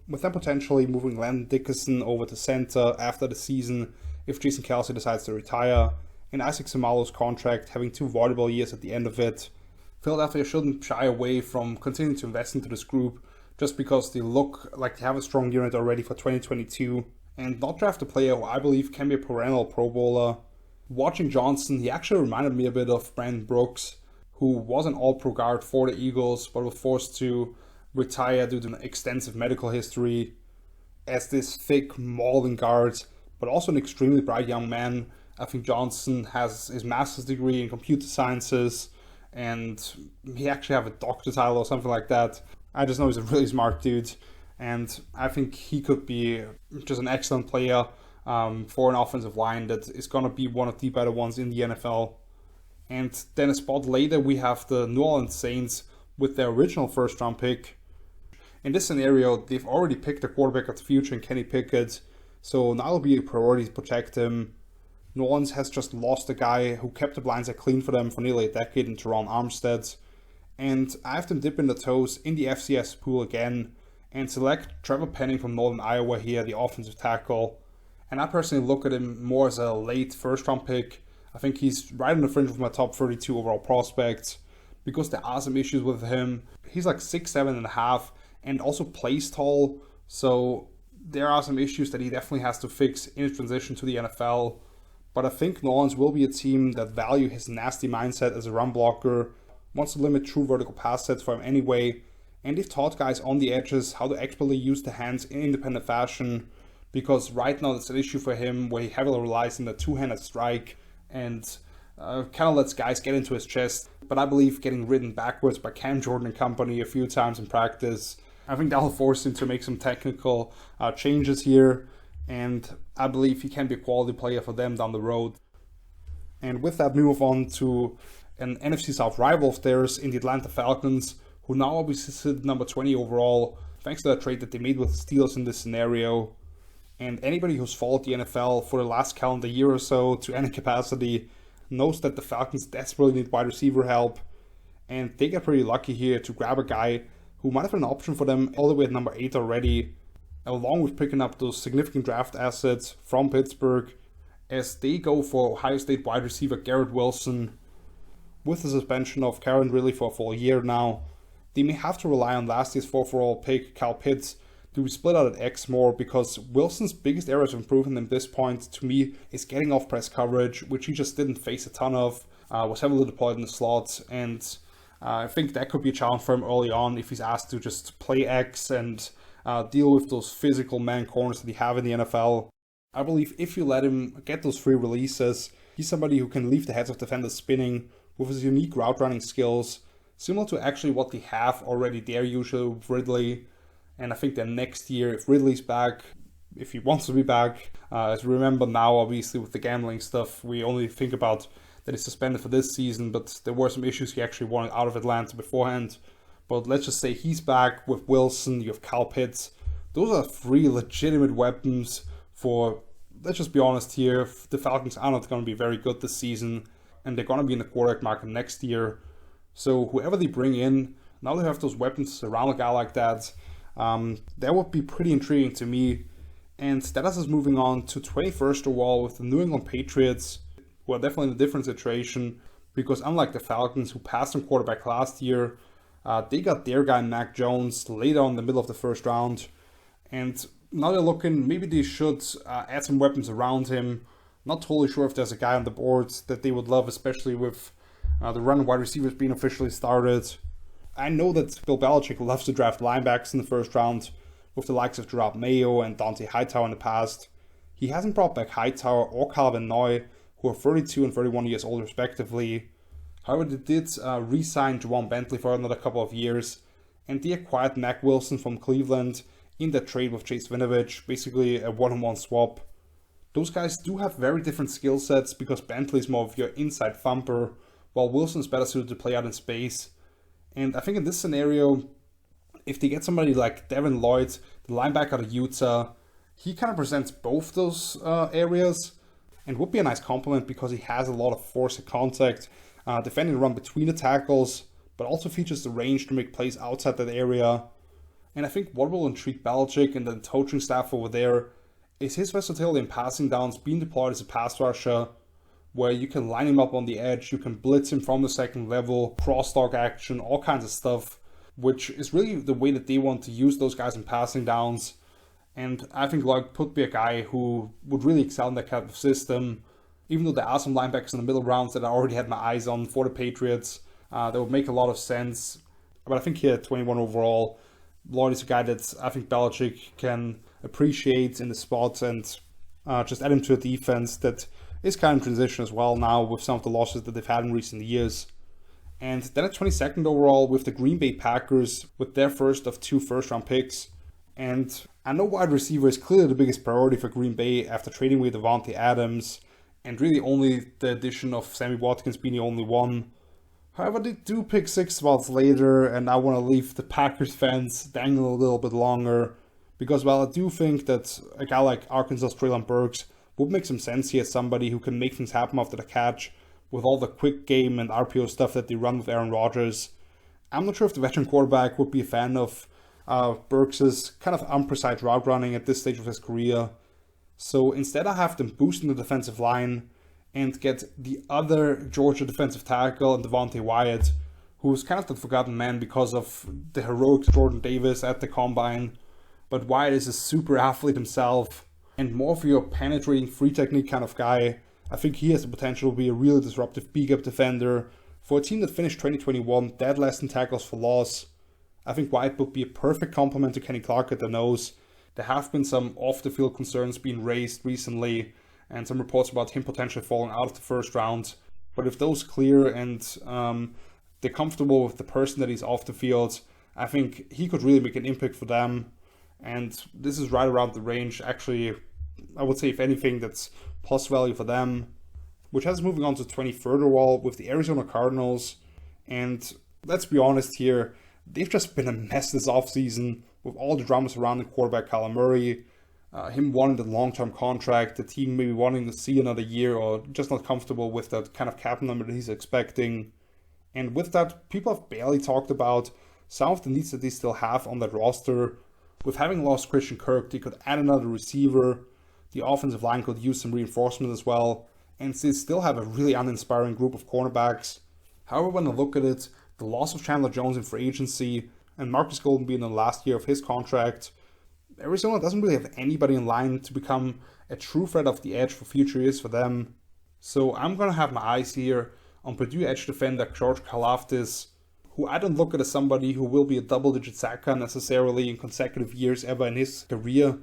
With them potentially moving Landon Dickerson over to center after the season if Jason Kelce decides to retire, and Isaac Semalo's contract having 2 valuable years at the end of it. Philadelphia shouldn't shy away from continuing to invest into this group just because they look like they have a strong unit already for 2022, and not draft a player who I believe can be a perennial Pro Bowler. Watching Johnson, he actually reminded me a bit of Brandon Brooks, who was an all-pro guard for the Eagles but was forced to retire due to an extensive medical history as this thick, mauling guard, but also an extremely bright young man. I think Johnson has his master's degree in computer sciences, and he actually have a doctor title or something like that. I just know he's a really smart dude, and I think he could be just an excellent player for an offensive line that is going to be one of the better ones in the NFL. And then a spot later, we have the New Orleans Saints with their original first-round pick. In this scenario, they've already picked a quarterback of the future in Kenny Pickett, so now it'll be a priority to protect him. New Orleans has just lost a guy who kept the blindside clean for them for nearly a decade in Teron Armstead, and I have them dipping their toes in the FCS pool again and select Trevor Penning from Northern Iowa here, the offensive tackle. And I personally look at him more as a late first-round pick. I think he's right on the fringe of my top 32 overall prospects because there are some issues with him. He's like 6'7.5" and also plays tall, so there are some issues that he definitely has to fix in his transition to the NFL. But I think New Orleans will be a team that value his nasty mindset as a run blocker, wants to limit true vertical pass sets for him anyway, and they've taught guys on the edges how to expertly use the hands in independent fashion, because right now that's an issue for him where he heavily relies on the two-handed strike and kind of lets guys get into his chest. But I believe getting ridden backwards by Cam Jordan and company a few times in practice, I think that'll force him to make some technical changes here. And I believe he can be a quality player for them down the road. And with that, we move on to an NFC South rival of theirs in the Atlanta Falcons, who now obviously sit number 20 overall, thanks to that trade that they made with the Steelers in this scenario. And anybody who's followed the NFL for the last calendar year or so to any capacity knows that the Falcons desperately need wide receiver help. And they get pretty lucky here to grab a guy who might have been an option for them all the way at number 8 already, along with picking up those significant draft assets from Pittsburgh, as they go for Ohio State wide receiver Garrett Wilson. With the suspension of Karen Ridley for a full year now, they may have to rely on last year's 4th overall pick, Kyle Pitts, to be split out at X more, because Wilson's biggest areas of improvement at this point, to me, is getting off press coverage, which he just didn't face a ton of, was heavily deployed in the slot, and I think that could be a challenge for him early on if he's asked to just play X and deal with those physical man corners that he have in the NFL. I believe if you let him get those free releases, he's somebody who can leave the heads of defenders spinning with his unique route running skills, similar to actually what they have already there usually with Ridley. And I think that next year, if Ridley's back, if he wants to be back, as we remember now, obviously with the gambling stuff, we only think about that he's suspended for this season, but there were some issues he actually wanted out of Atlanta beforehand. But let's just say he's back with Wilson, you have Kyle Pitts. Those are 3 legitimate weapons for, let's just be honest here, the Falcons are not going to be very good this season, and they're going to be in the quarterback market next year. So whoever they bring in, now they have those weapons around a guy like that. That would be pretty intriguing to me. And that has us moving on to 21st overall with the New England Patriots, who are definitely in a different situation, because unlike the Falcons, who passed on quarterback last year, they got their guy Mac Jones later on in the middle of the first round. And now they're looking, maybe they should add some weapons around him. Not totally sure if there's a guy on the board that they would love, especially with the run wide receivers being officially started. I know that Bill Belichick loves to draft linebackers in the first round, with the likes of Gerard Mayo and Dante Hightower in the past. He hasn't brought back Hightower or Calvin Noy, who are 32 and 31 years old respectively. However, they did re-sign Juwan Bentley for another couple of years, and they acquired Mac Wilson from Cleveland in that trade with Chase Winovich, basically a one-on-one swap. Those guys do have very different skill sets, because Bentley is more of your inside thumper, while Wilson is better suited to play out in space. And I think in this scenario, if they get somebody like Devin Lloyd, the linebacker out of Utah, he kind of presents both those areas, and would be a nice compliment because he has a lot of force and contact, defending the run between the tackles, but also features the range to make plays outside that area. And I think what will intrigue Belichick and the coaching staff over there is his versatility in passing downs, being deployed as a pass rusher, where you can line him up on the edge, you can blitz him from the second level, cross-dog action, all kinds of stuff, which is really the way that they want to use those guys in passing downs. And I think Lloyd could be a guy who would really excel in that kind of system, even though there are some linebackers in the middle rounds that I already had my eyes on for the Patriots. That would make a lot of sense. But I think here at 21 overall, Lloyd is a guy that I think Belichick can appreciate in the spot, and just add him to a defense that is kind of in transition as well now with some of the losses that they've had in recent years. And then at 22nd overall with the Green Bay Packers with their first of 2 first-round picks. And I know wide receiver is clearly the biggest priority for Green Bay after trading away Devontae Adams, and really only the addition of Sammy Watkins being the only one. However, they do pick 6 spots later, and I want to leave the Packers fans dangling a little bit longer, because while I do think that a guy like Arkansas' Treylon Burks would make some sense here as somebody who can make things happen after the catch with all the quick game and RPO stuff that they run with Aaron Rodgers, I'm not sure if the veteran quarterback would be a fan of Burks' kind of imprecise route running at this stage of his career. So instead I have them boosting the defensive line and get the other Georgia defensive tackle, Devontae Wyatt, who's kind of the forgotten man because of the heroics of Jordan Davis at the Combine. But Wyatt is a super athlete himself, and more of your penetrating free technique kind of guy. I think he has the potential to be a really disruptive beat-up defender for a team that finished 2021 dead last in tackles for loss. I think Wyatt would be a perfect complement to Kenny Clark at the nose. There have been some off-the-field concerns being raised recently, and some reports about him potentially falling out of the first round. But if those clear and they're comfortable with the person that he's off the field, I think he could really make an impact for them. And this is right around the range. Actually, I would say, if anything, that's plus value for them. Which has us moving on to 23rd overall with the Arizona Cardinals. And let's be honest here, they've just been a mess this offseason with all the drama surrounding quarterback Kyler Murray, him wanting the long-term contract, the team maybe wanting to see another year or just not comfortable with that kind of cap number that he's expecting. And with that, people have barely talked about some of the needs that they still have on that roster. With having lost Christian Kirk, they could add another receiver. The offensive line could use some reinforcement as well. And they still have a really uninspiring group of cornerbacks. However, when I look at it, the loss of Chandler Jones in free agency and Marcus Golden being in the last year of his contract, Arizona doesn't really have anybody in line to become a true threat off the edge for future years for them. So I'm going to have my eyes here on Purdue edge defender George Karlaftis, who I don't look at as somebody who will be a double-digit sacker necessarily in consecutive years ever in his career,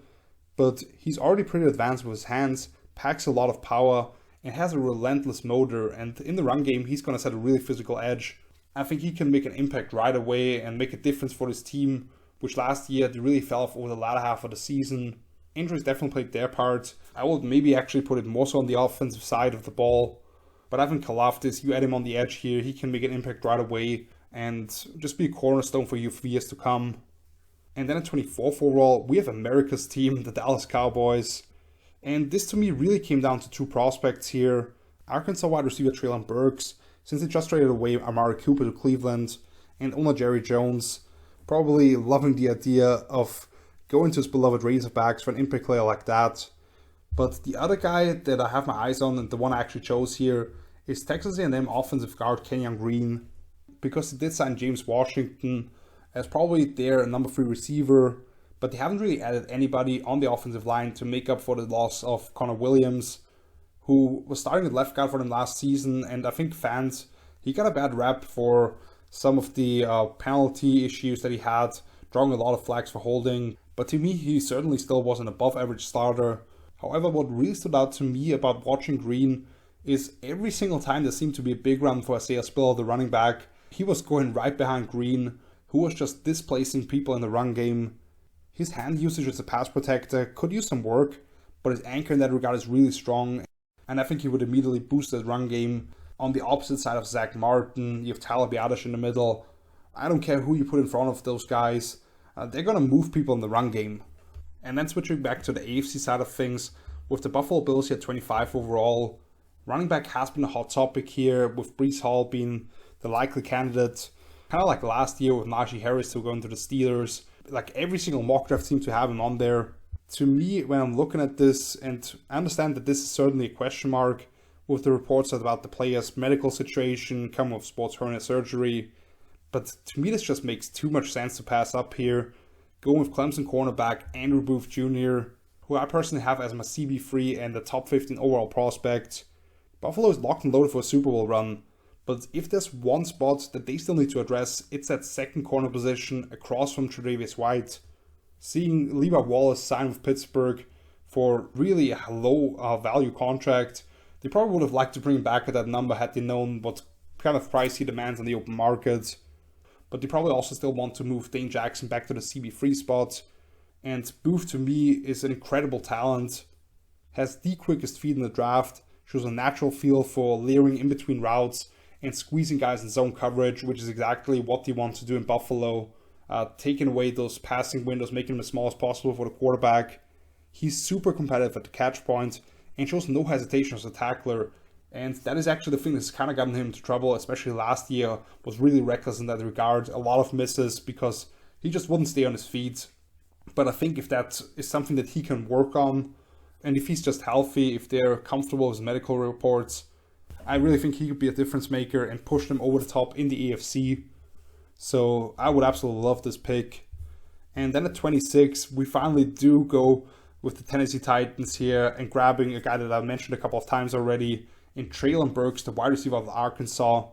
but he's already pretty advanced with his hands, packs a lot of power, and has a relentless motor, and in the run game, he's going to set a really physical edge. I think he can make an impact right away and make a difference for this team, which last year they really fell off over the latter half of the season. Injuries definitely played their part. I would maybe actually put it more so on the offensive side of the ball, but I think Karlaftis, you add him on the edge here, he can make an impact right away and just be a cornerstone for you for years to come. And then at 24th overall, we have America's team, the Dallas Cowboys. And this to me really came down to two prospects here. Arkansas wide receiver Treylon Burks, since they just traded away Amari Cooper to Cleveland, and owner Jerry Jones, probably loving the idea of going to his beloved Razorbacks for an impact player like that. But the other guy that I have my eyes on, and the one I actually chose here, is Texas A&M offensive guard Kenyon Green, because they did sign James Washington as probably their number 3 receiver, but they haven't really added anybody on the offensive line to make up for the loss of Connor Williams, who was starting at left guard for them last season, and I think he got a bad rap for some of the penalty issues that he had, drawing a lot of flags for holding, but to me he certainly still was an above average starter. However, what really stood out to me about watching Green is every single time there seemed to be a big run for Isaiah Spiller, the running back, he was going right behind Green, who was just displacing people in the run game. His hand usage as a pass protector could use some work, but his anchor in that regard is really strong, and I think he would immediately boost that run game. On the opposite side of Zach Martin, you have Tyler Biadasz in the middle. I don't care who you put in front of those guys, they're going to move people in the run game. And then switching back to the AFC side of things, with the Buffalo Bills here at 25 overall, running back has been a hot topic here, with Breece Hall being the likely candidate. Kind of like last year with Najee Harris still going to the Steelers. Like every single mock draft seems to have him on there. To me, when I'm looking at this, and I understand that this is certainly a question mark with the reports about the player's medical situation, coming with sports hernia surgery, but to me this just makes too much sense to pass up here. Going with Clemson cornerback Andrew Booth Jr., who I personally have as my CB3 and the top 15 overall prospect. Buffalo is locked and loaded for a Super Bowl run, but if there's one spot that they still need to address, it's that second corner position across from Tre'Davious White. Seeing Levi Wallace sign with Pittsburgh for really a low value contract, they probably would have liked to bring him back at that number had they known what kind of price he demands on the open market. But they probably also still want to move Dane Jackson back to the CB3 spot. And Booth to me is an incredible talent, has the quickest feet in the draft, shows a natural feel for layering in between routes and squeezing guys in zone coverage, which is exactly what they want to do in Buffalo. Taking away those passing windows, making them as small as possible for the quarterback. He's super competitive at the catch point and shows no hesitation as a tackler. And that is actually the thing that's kind of gotten him into trouble, especially last year, was really reckless in that regard. A lot of misses because he just wouldn't stay on his feet. But I think if that is something that he can work on, and if he's just healthy, if they're comfortable with his medical reports, I really think he could be a difference maker and push them over the top in the AFC. So I would absolutely love this pick. And then at 26, we finally do go with the Tennessee Titans here and grabbing a guy that I mentioned a couple of times already in Treylon Burks, the wide receiver of Arkansas.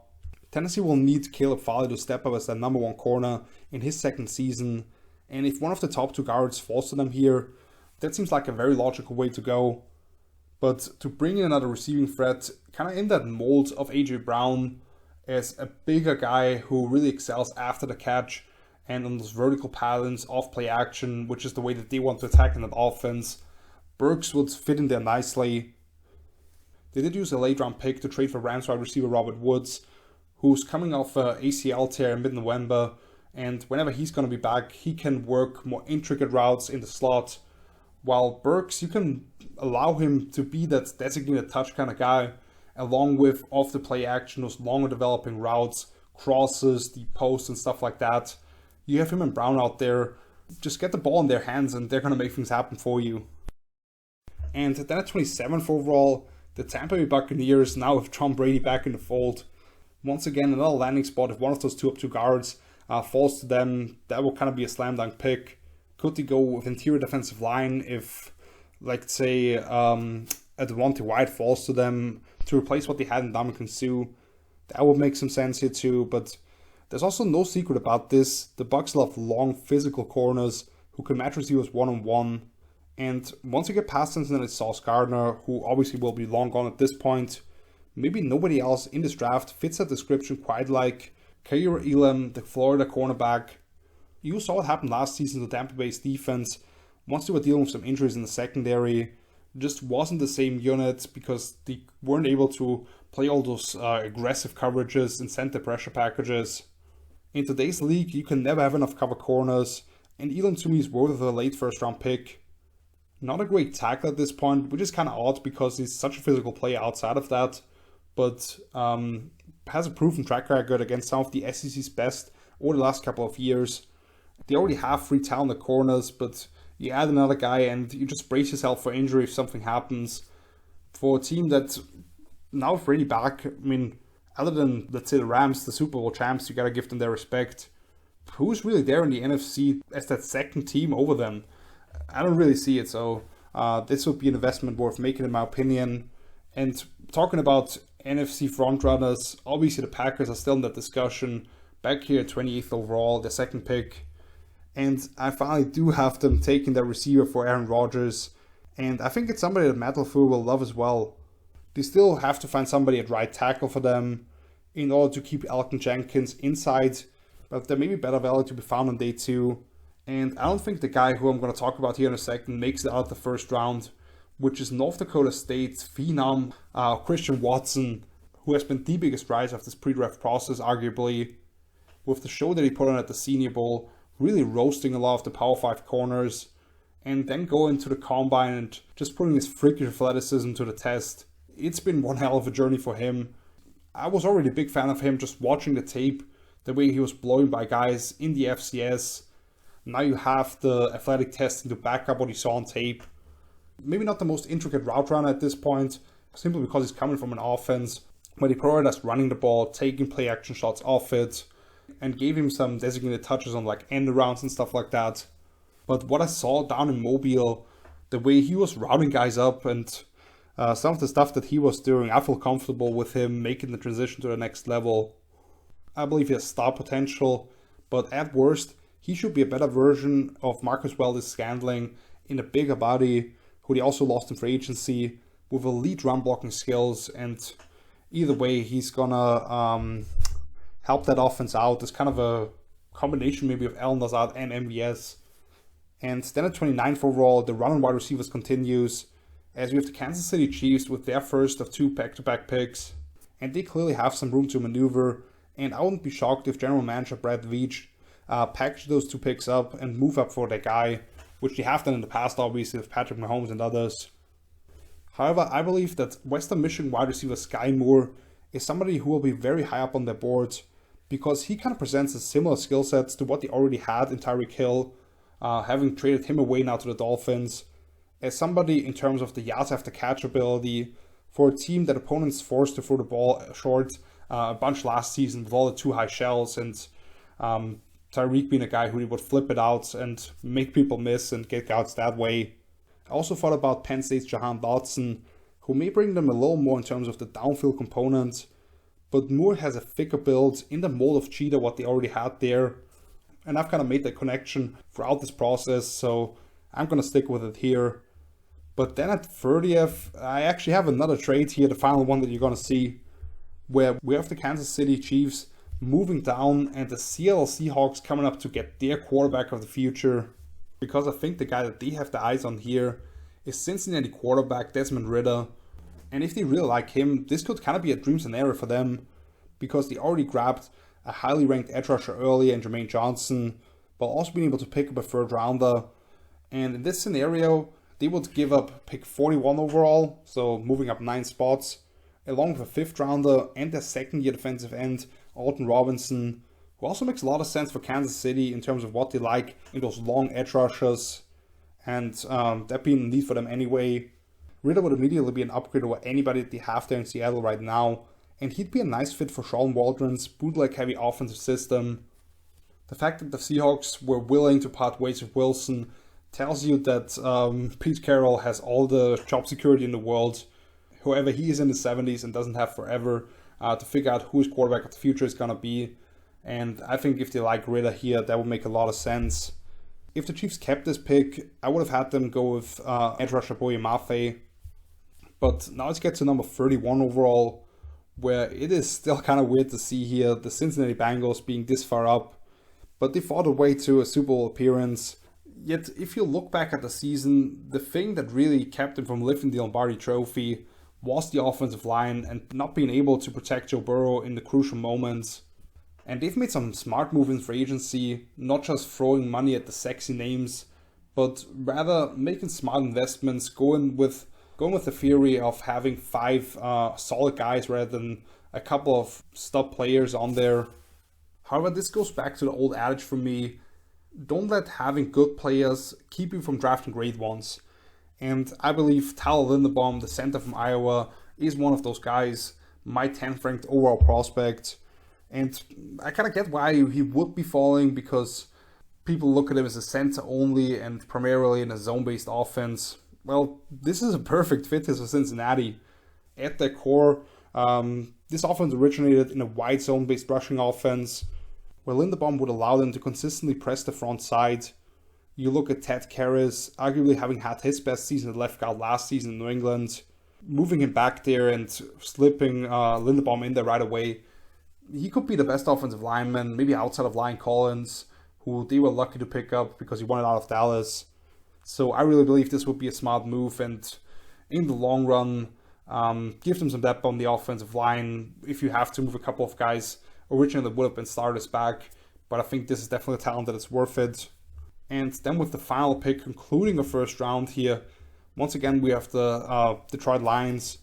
Tennessee will need Caleb Farley to step up as their number 1 corner in his second season. And if one of the top 2 guards falls to them here, that seems like a very logical way to go. But to bring in another receiving threat, kind of in that mold of A.J. Brown, as a bigger guy who really excels after the catch and on those vertical patterns of play action, which is the way that they want to attack in that offense, Burks would fit in there nicely. They did use a late round pick to trade for Rams wide receiver Robert Woods, who's coming off a ACL tear in mid-November, and whenever he's going to be back, he can work more intricate routes in the slot, while Burks, you can allow him to be that designated touch kind of guy, along with off-the-play action, those longer developing routes, crosses, deep posts, and stuff like that. You have him and Brown out there. Just get the ball in their hands, and they're going to make things happen for you. And then at 27th overall, the Tampa Bay Buccaneers, now with Tom Brady back in the fold. Once again, another landing spot. If one of those 2-up-2 guards falls to them, that will kind of be a slam dunk pick. Could they go with interior defensive line if, like, say, a Devontae White falls to them to replace what they had in Ndamukong Suh? That would make some sense here too, but there's also no secret about this. The Bucs love long, physical corners who can match receivers one-on-one. And once you get past Cincinnati Sauce Gardner, who obviously will be long gone at this point, maybe nobody else in this draft fits that description quite like Kaiir Elam, the Florida cornerback. You saw what happened last season to Tampa Bay's defense. Once they were dealing with some injuries in the secondary, just wasn't the same unit because they weren't able to play all those aggressive coverages and send the pressure packages. In today's league, you can never have enough cover corners, and Elam to me is worth a late first round pick. Not a great tackle at this point, which is kind of odd because he's such a physical player outside of that, but has a proven track record against some of the SEC's best over the last couple of years. They already have 3 talented corners, but you add another guy and you just brace yourself for injury if something happens. For a team that's now really back, I mean, other than, let's say, the Rams, the Super Bowl champs, you gotta give them their respect. Who's really there in the NFC as that second team over them? I don't really see it, so this would be an investment worth making in my opinion. And talking about NFC frontrunners, obviously the Packers are still in that discussion. Back here at 28th overall, their second pick. And I finally do have them taking their receiver for Aaron Rodgers. And I think it's somebody that Matt LaFleur will love as well. They still have to find somebody at right tackle for them in order to keep Elgton Jenkins inside. But there may be better value to be found on day 2. And I don't think the guy who I'm going to talk about here in a second makes it out of the first round, which is North Dakota State's phenom Christian Watson, who has been the biggest rise of this pre-draft process, arguably, with the show that he put on at the Senior Bowl, really roasting a lot of the Power 5 corners, and then going to the Combine and just putting his freakish athleticism to the test. It's been one hell of a journey for him. I was already a big fan of him just watching the tape, the way he was blowing by guys in the FCS. Now you have the athletic testing to back up what you saw on tape. Maybe not the most intricate route runner at this point, simply because he's coming from an offense where they prioritized running the ball, taking play action shots off it, and gave him some designated touches on like end rounds and stuff like that. But what I saw down in Mobile, the way he was routing guys up and some of the stuff that he was doing, I feel comfortable with him making the transition to the next level. I believe he has star potential, but at worst, he should be a better version of Marcus Valdes-Scantling in a bigger body, who they also lost in free agency, with elite run blocking skills. And either way, he's gonna help that offense out. It's kind of a combination maybe of Allen Lazard and MVS. And then at 29th overall, the run and wide receivers continues, as we have the Kansas City Chiefs with their first of 2 back-to-back picks. And they clearly have some room to maneuver. And I wouldn't be shocked if General Manager Brad Veach package those 2 picks up and move up for their guy, which they have done in the past, obviously, with Patrick Mahomes and others. However, I believe that Western Michigan wide receiver Sky Moore is somebody who will be very high up on their boards because he kind of presents a similar skill sets to what they already had in Tyreek Hill, having traded him away now to the Dolphins, as somebody in terms of the yards after catch ability for a team that opponents forced to throw the ball short a bunch last season with all the too high shells, and Tyreek being a guy who would flip it out and make people miss and get outs that way. I also thought about Penn State's Jahan Dotson, who may bring them a little more in terms of the downfield component, but Moore has a thicker build in the mold of Cheetah, what they already had there, and I've kind of made that connection throughout this process, so I'm going to stick with it here. But then at 30th, I actually have another trade here, the final one that you're going to see, where we have the Kansas City Chiefs moving down and the Seattle Seahawks coming up to get their quarterback of the future, because I think the guy that they have the eyes on here is Cincinnati quarterback Desmond Ridder. And if they really like him, this could kind of be a dream scenario for them, because they already grabbed a highly ranked edge rusher earlier in Jermaine Johnson, while also being able to pick up a third rounder. And in this scenario, they would give up pick 41 overall, so moving up 9 spots, along with a fifth rounder and their second year defensive end, Alton Robinson, who also makes a lot of sense for Kansas City in terms of what they like in those long edge rushers, and that being a need for them anyway. Ridder would immediately be an upgrade over anybody that they have there in Seattle right now, and he'd be a nice fit for Sean Waldron's bootleg-heavy offensive system. The fact that the Seahawks were willing to part ways with Wilson tells you that Pete Carroll has all the job security in the world. However, he is in his 70s and doesn't have forever to figure out who his quarterback of the future is going to be. And I think if they like Ridder here, that would make a lot of sense. If the Chiefs kept this pick, I would have had them go with edge rusher Boye Mafe. But now let's get to number 31 overall, where it is still kind of weird to see here the Cincinnati Bengals being this far up. But they fought their way to a Super Bowl appearance. Yet, if you look back at the season, the thing that really kept them from lifting the Lombardi Trophy was the offensive line and not being able to protect Joe Burrow in the crucial moments. And they've made some smart moves in free agency, not just throwing money at the sexy names, but rather making smart investments, going with the theory of having 5 solid guys rather than a couple of stud players on there. However, this goes back to the old adage for me: don't let having good players keep you from drafting great ones. And I believe Tyler Linderbaum, the center from Iowa, is one of those guys, my 10th ranked overall prospect. And I kind of get why he would be falling, because people look at him as a center only and primarily in a zone-based offense. Well, this is a perfect fit for Cincinnati. At their core, this offense originated in a wide zone-based rushing offense, where Linderbaum would allow them to consistently press the front side. You look at Ted Karras, arguably having had his best season at left guard last season in New England, moving him back there and slipping Linderbaum in there right away. He could be the best offensive lineman, maybe outside of Lyon Collins, who they were lucky to pick up because he wanted out of Dallas. So I really believe this would be a smart move, and in the long run, give them some depth on the offensive line if you have to move a couple of guys originally that would have been starters back. But I think this is definitely a talent that is worth it. And then with the final pick, concluding a first round here, once again we have the Detroit Lions.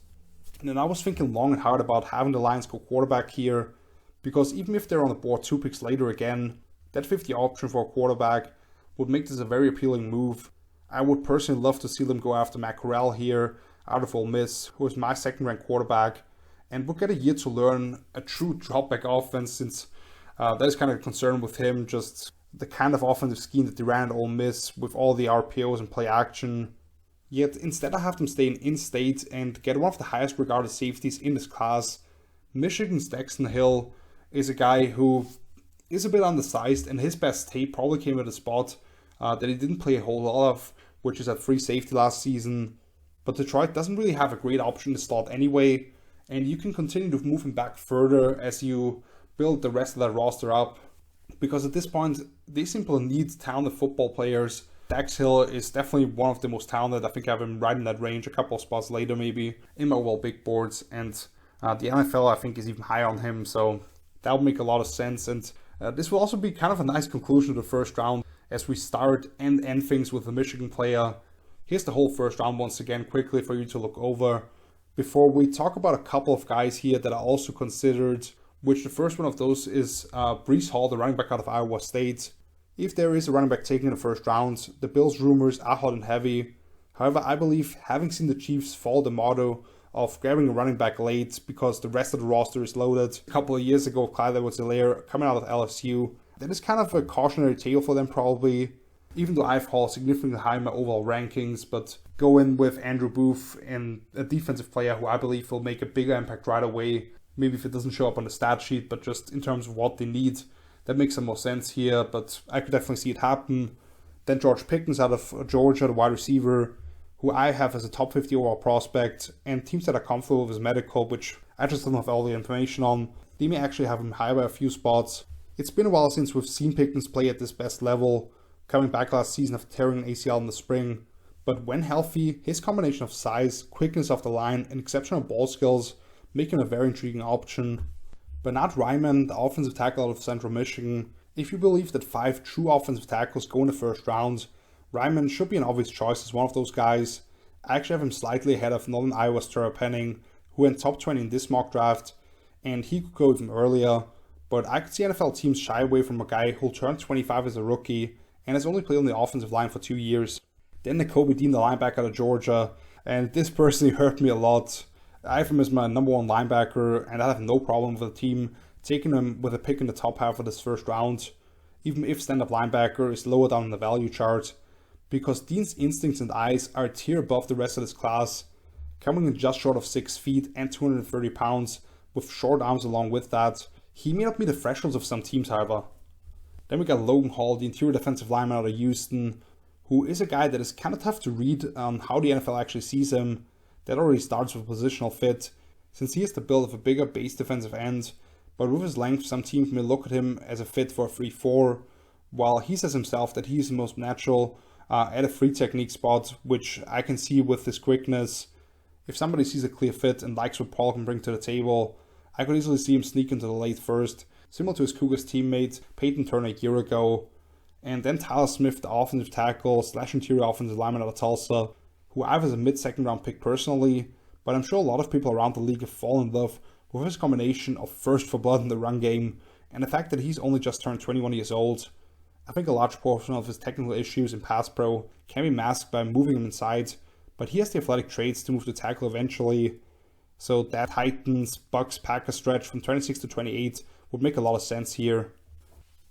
And then I was thinking long and hard about having the Lions go quarterback here, because even if they're on the board 2 picks later again, that 50 option for a quarterback would make this a very appealing move. I would personally love to see them go after Matt Corral here out of Ole Miss, who is my second-ranked quarterback, and would get a year to learn a true dropback offense, since that is kind of a concern with him, just the kind of offensive scheme that they ran at Ole Miss with all the RPOs and play action. Yet instead I have them stay in-state and get one of the highest regarded safeties in this class. Michigan's Dexton Hill is a guy who is a bit undersized, and his best tape probably came at a spot that he didn't play a whole lot of, which is at free safety last season. But Detroit doesn't really have a great option to slot anyway, and you can continue to move him back further as you build the rest of that roster up. Because at this point, they simply need talented football players. Dax Hill is definitely one of the most talented. I think I have him right in that range, a couple of spots later maybe, in my overall big boards. And the NFL, I think, is even higher on him, so that would make a lot of sense. And this will also be kind of a nice conclusion to the first round as we start and end things with a Michigan player. Here's the whole first round once again, quickly for you to look over, before we talk about a couple of guys here that are also considered, which the first one of those is Breece Hall, the running back out of Iowa State. If there is a running back taken in the first round, the Bills' rumors are hot and heavy. However, I believe, having seen the Chiefs follow the motto of grabbing a running back late because the rest of the roster is loaded, a couple of years ago, Clyde Edwards-Helaire coming out of LSU, that is kind of a cautionary tale for them probably, even though I've Hall significantly higher in my overall rankings. But go in with Andrew Booth and a defensive player who I believe will make a bigger impact right away. Maybe if it doesn't show up on the stat sheet, but just in terms of what they need, that makes some more sense here, but I could definitely see it happen. Then George Pickens out of Georgia, the wide receiver, who I have as a top 50 overall prospect, and teams that are comfortable with his medical, which I just don't have all the information on, they may actually have him higher by a few spots. It's been a while since we've seen Pickens play at this best level, coming back last season after tearing an ACL in the spring, but when healthy, his combination of size, quickness off the line, and exceptional ball skills make him a very intriguing option. Bernard Ryman, the offensive tackle out of Central Michigan, if you believe that 5 true offensive tackles go in the first round, Ryman should be an obvious choice as one of those guys. I actually have him slightly ahead of Northern Iowa's Terrell Penning, who went top 20 in this mock draft, and he could go even earlier, but I could see NFL teams shy away from a guy who'll turn 25 as a rookie and has only played on the offensive line for 2 years. Then Nakobe Dean, the linebacker out of Georgia, and this personally hurt me a lot. I have him as my number 1 linebacker, and I have no problem with the team taking him with a pick in the top half of this first round, even if stand-up linebacker is lower down in the value chart, because Dean's instincts and eyes are a tier above the rest of this class, coming in just short of 6 feet and 230 pounds with short arms along with that. He may not meet the thresholds of some teams, however. Then we got Logan Hall, the interior defensive lineman out of Houston, who is a guy that is kind of tough to read on how the NFL actually sees him. That already starts with a positional fit, since he has the build of a bigger base defensive end, but with his length, some teams may look at him as a fit for a 3-4, while he says himself that he's the most natural at a free technique spot, which I can see with his quickness. If somebody sees a clear fit and likes what Paul can bring to the table, I could easily see him sneak into the late first, similar to his Cougars teammate Peyton Turner a year ago. And then Tyler Smith, the offensive tackle / interior offensive lineman out of Tulsa, who I have as a mid-second round pick personally, but I'm sure a lot of people around the league have fallen in love with his combination of thirst for blood in the run game and the fact that he's only just turned 21 years old. I think a large portion of his technical issues in pass pro can be masked by moving him inside, but he has the athletic traits to move the tackle eventually, so that Titans, Bucks, Packers stretch from 26 to 28 would make a lot of sense here.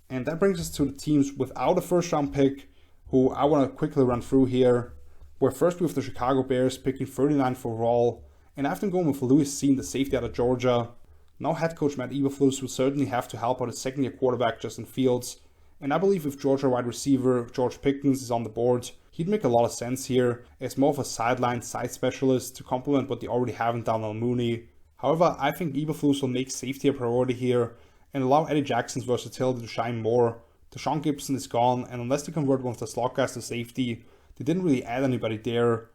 And that brings us to the teams without a first round pick, who I want to quickly run through here. Where first we have the Chicago Bears picking 39th overall, and after going with Lewis Seen, the safety out of Georgia. Now head coach Matt Eberflus will certainly have to help out his second-year quarterback Justin Fields, and I believe if Georgia wide receiver George Pickens is on the board, he'd make a lot of sense here as more of a sideline side specialist to complement what they already have in Darnell Mooney. However, I think Eberflus will make safety a priority here and allow Eddie Jackson's versatility to shine more. Deshaun Gibson is gone, and unless they convert one of the slot guys to safety, they didn't really add anybody there.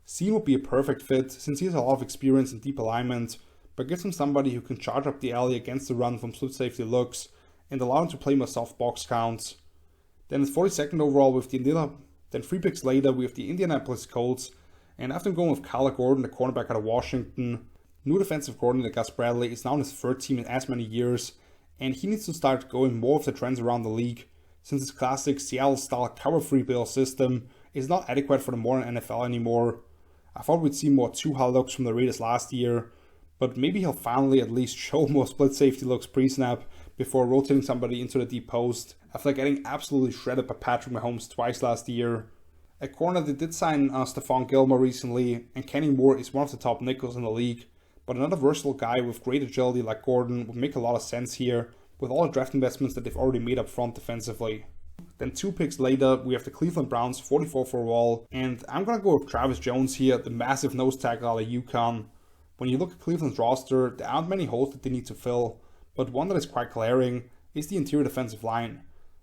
Seen would be a perfect fit since he has a lot of experience in deep alignment, but gives him somebody who can charge up the alley against the run from split safety looks and allow him to play more soft box counts. Then at 42nd overall with the Indiana, then 3 picks later we have the Indianapolis Colts, and after going with Kyler Gordon, the cornerback out of Washington, new defensive coordinator Gus Bradley is now on his 3rd team in as many years, and he needs to start going more of the trends around the league, since his classic Seattle-style cover 3 bill system is not adequate for the modern NFL anymore. I thought we'd see more 2-high looks from the Raiders last year, but maybe he'll finally at least show more split safety looks pre-snap before rotating somebody into the deep post, after getting absolutely shredded by Patrick Mahomes twice last year. At corner, they did sign Stephon Gilmore recently, and Kenny Moore is one of the top nickels in the league, but another versatile guy with great agility like Gordon would make a lot of sense here, with all the draft investments that they've already made up front defensively. Then 2 picks later, we have the Cleveland Browns 44th overall, and I'm going to go with Travis Jones here, the massive nose tackle out of UConn. When you look at Cleveland's roster, there aren't many holes that they need to fill, but one that is quite glaring is the interior defensive line.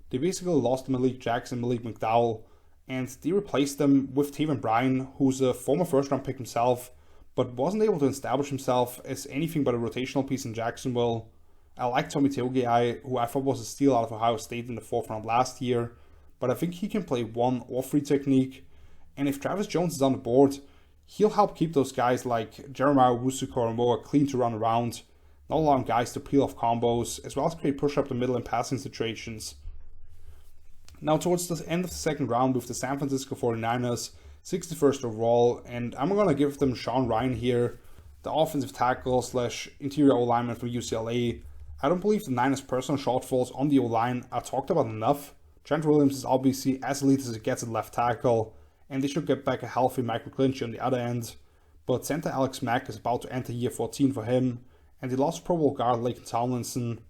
They basically lost Malik Jackson, Malik McDowell, and they replaced them with Taven Bryan, who's a former first round pick himself, but wasn't able to establish himself as anything but a rotational piece in Jacksonville. I like Tommy Togiai, who I thought was a steal out of Ohio State in the 4th round last year, but I think he can play 1 or 3 technique, and if Travis Jones is on the board, he'll help keep those guys like Jeremiah Owusu-Koramoah clean to run around, not allowing guys to peel off combos, as well as create push up the middle in passing situations. Now towards the end of the 2nd round with the San Francisco 49ers, 61st overall, and I'm going to give them Sean Ryan here, the offensive tackle / interior O-lineman from UCLA. I don't believe the Niners' personal shortfalls on the O-line are talked about enough. Trent Williams is obviously as elite as it gets at left tackle, and they should get back a healthy Michael Clinch on the other end. But center Alex Mack is about to enter year 14 for him, and they lost Pro Bowl guard Laken Tomlinson.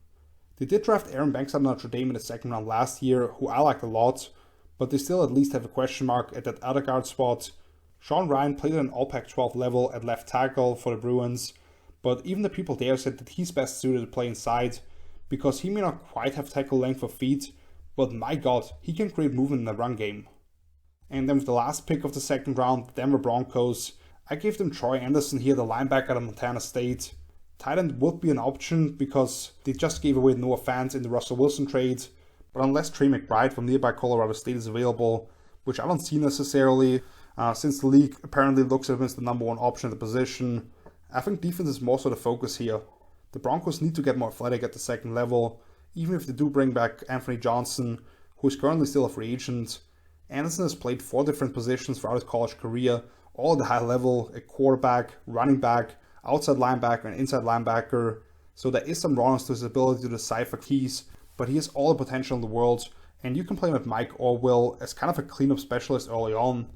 They did draft Aaron Banks out of Notre Dame in the 2nd round last year, who I liked a lot, but they still at least have a question mark at that other guard spot. Sean Ryan played at an All Pac-12 level at left tackle for the Bruins, but even the people there said that he's best suited to play inside, because he may not quite have tackle length for feet, but my god, he can create movement in the run game. And then with the last pick of the second round, the Denver Broncos, I gave them Troy Anderson here, the linebacker at Montana State. Tight end would be an option because they just gave away Noah Fant in the Russell Wilson trade, but unless Trey McBride from nearby Colorado State is available, which I don't see necessarily, since the league apparently looks at him as the number one option at the position, I think defense is more so the focus here. The Broncos need to get more athletic at the second level, even if they do bring back Anthony Johnson, who is currently still a free agent. Anderson has played 4 different positions throughout his college career, all at the high level: a quarterback, running back, outside linebacker, and inside linebacker. So there is some rawness to his ability to decipher keys, but he has all the potential in the world, and you can play him with Mike or Will as kind of a cleanup specialist early on.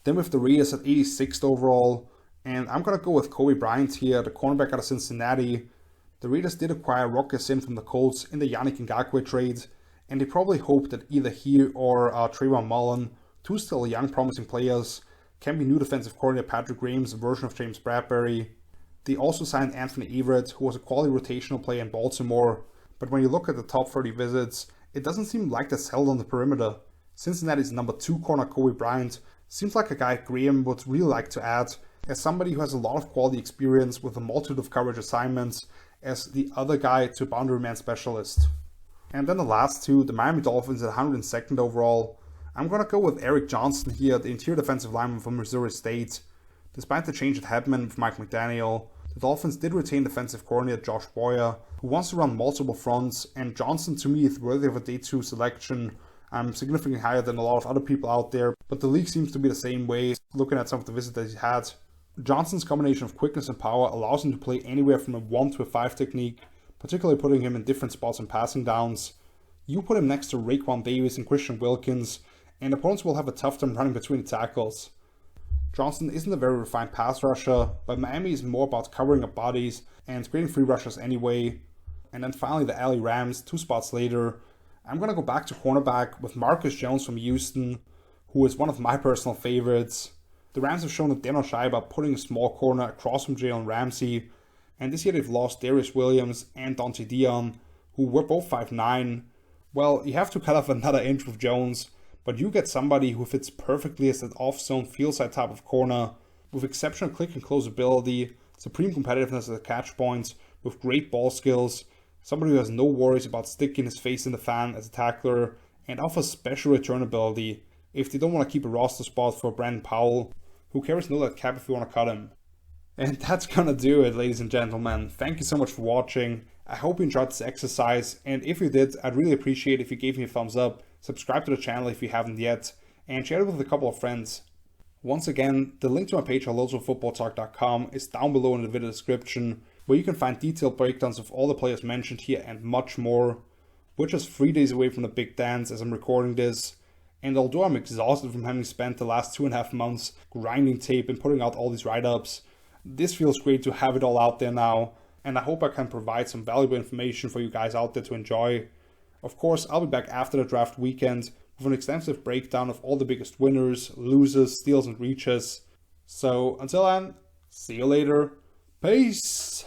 Then with the Raiders at 86th overall, and I'm going to go with Kobe Bryant here, the cornerback out of Cincinnati. The Raiders did acquire Rock Ya-Sin from the Colts in the Yannick Ngakoue trade, and they probably hope that either he or Trayvon Mullen, 2 still young promising players, can be new defensive coordinator Patrick Graham's version of James Bradbury. They also signed Anthony Everett, who was a quality rotational player in Baltimore, but when you look at the top 30 visits, it doesn't seem like that's held on the perimeter. Cincinnati's number 2 corner Kobe Bryant seems like a guy Graham would really like to add, as somebody who has a lot of quality experience with a multitude of coverage assignments as the other guy to boundary man specialist. And then the last 2, the Miami Dolphins at 102nd overall. I'm going to go with Eric Johnson here, the interior defensive lineman from Missouri State. Despite the change at Headman with Mike McDaniel, the Dolphins did retain defensive coordinator Josh Boyer, who wants to run multiple fronts, and Johnson to me is worthy of a day 2 selection. I'm significantly higher than a lot of other people out there, but the league seems to be the same way, looking at some of the visits that he's had. Johnson's combination of quickness and power allows him to play anywhere from a 1 to a 5 technique, particularly putting him in different spots and passing downs. You put him next to Raekwon Davis and Christian Wilkins, and opponents will have a tough time running between the tackles. Johnson isn't a very refined pass rusher, but Miami is more about covering up bodies and creating free rushes anyway. And then finally the LA Rams, 2 spots later. I'm going to go back to cornerback with Marcus Jones from Houston, who is one of my personal favorites. The Rams have shown that they're not shy about putting a small corner across from Jalen Ramsey, and this year they've lost Darius Williams and Dante Dion, who were both 5'9". Well, you have to cut off another inch with Jones, but you get somebody who fits perfectly as that off-zone field side type of corner, with exceptional click and close ability, supreme competitiveness at the catch points, with great ball skills, somebody who has no worries about sticking his face in the fan as a tackler, and offers special return ability if they don't want to keep a roster spot for Brandon Powell, who cares no that cap if you want to cut him. And that's gonna do it, ladies and gentlemen. Thank you so much for watching. I hope you enjoyed this exercise, and if you did, I'd really appreciate if you gave me a thumbs up, subscribe to the channel if you haven't yet, and share it with a couple of friends. Once again, the link to my page on footballtalk.com is down below in the video description, where you can find detailed breakdowns of all the players mentioned here and much more. We're just 3 days away from the big dance as I'm recording this, and although I'm exhausted from having spent the last 2.5 months grinding tape and putting out all these write-ups, this feels great to have it all out there now, and I hope I can provide some valuable information for you guys out there to enjoy. Of course, I'll be back after the draft weekend with an extensive breakdown of all the biggest winners, losers, steals, and reaches. So until then, see you later. Peace!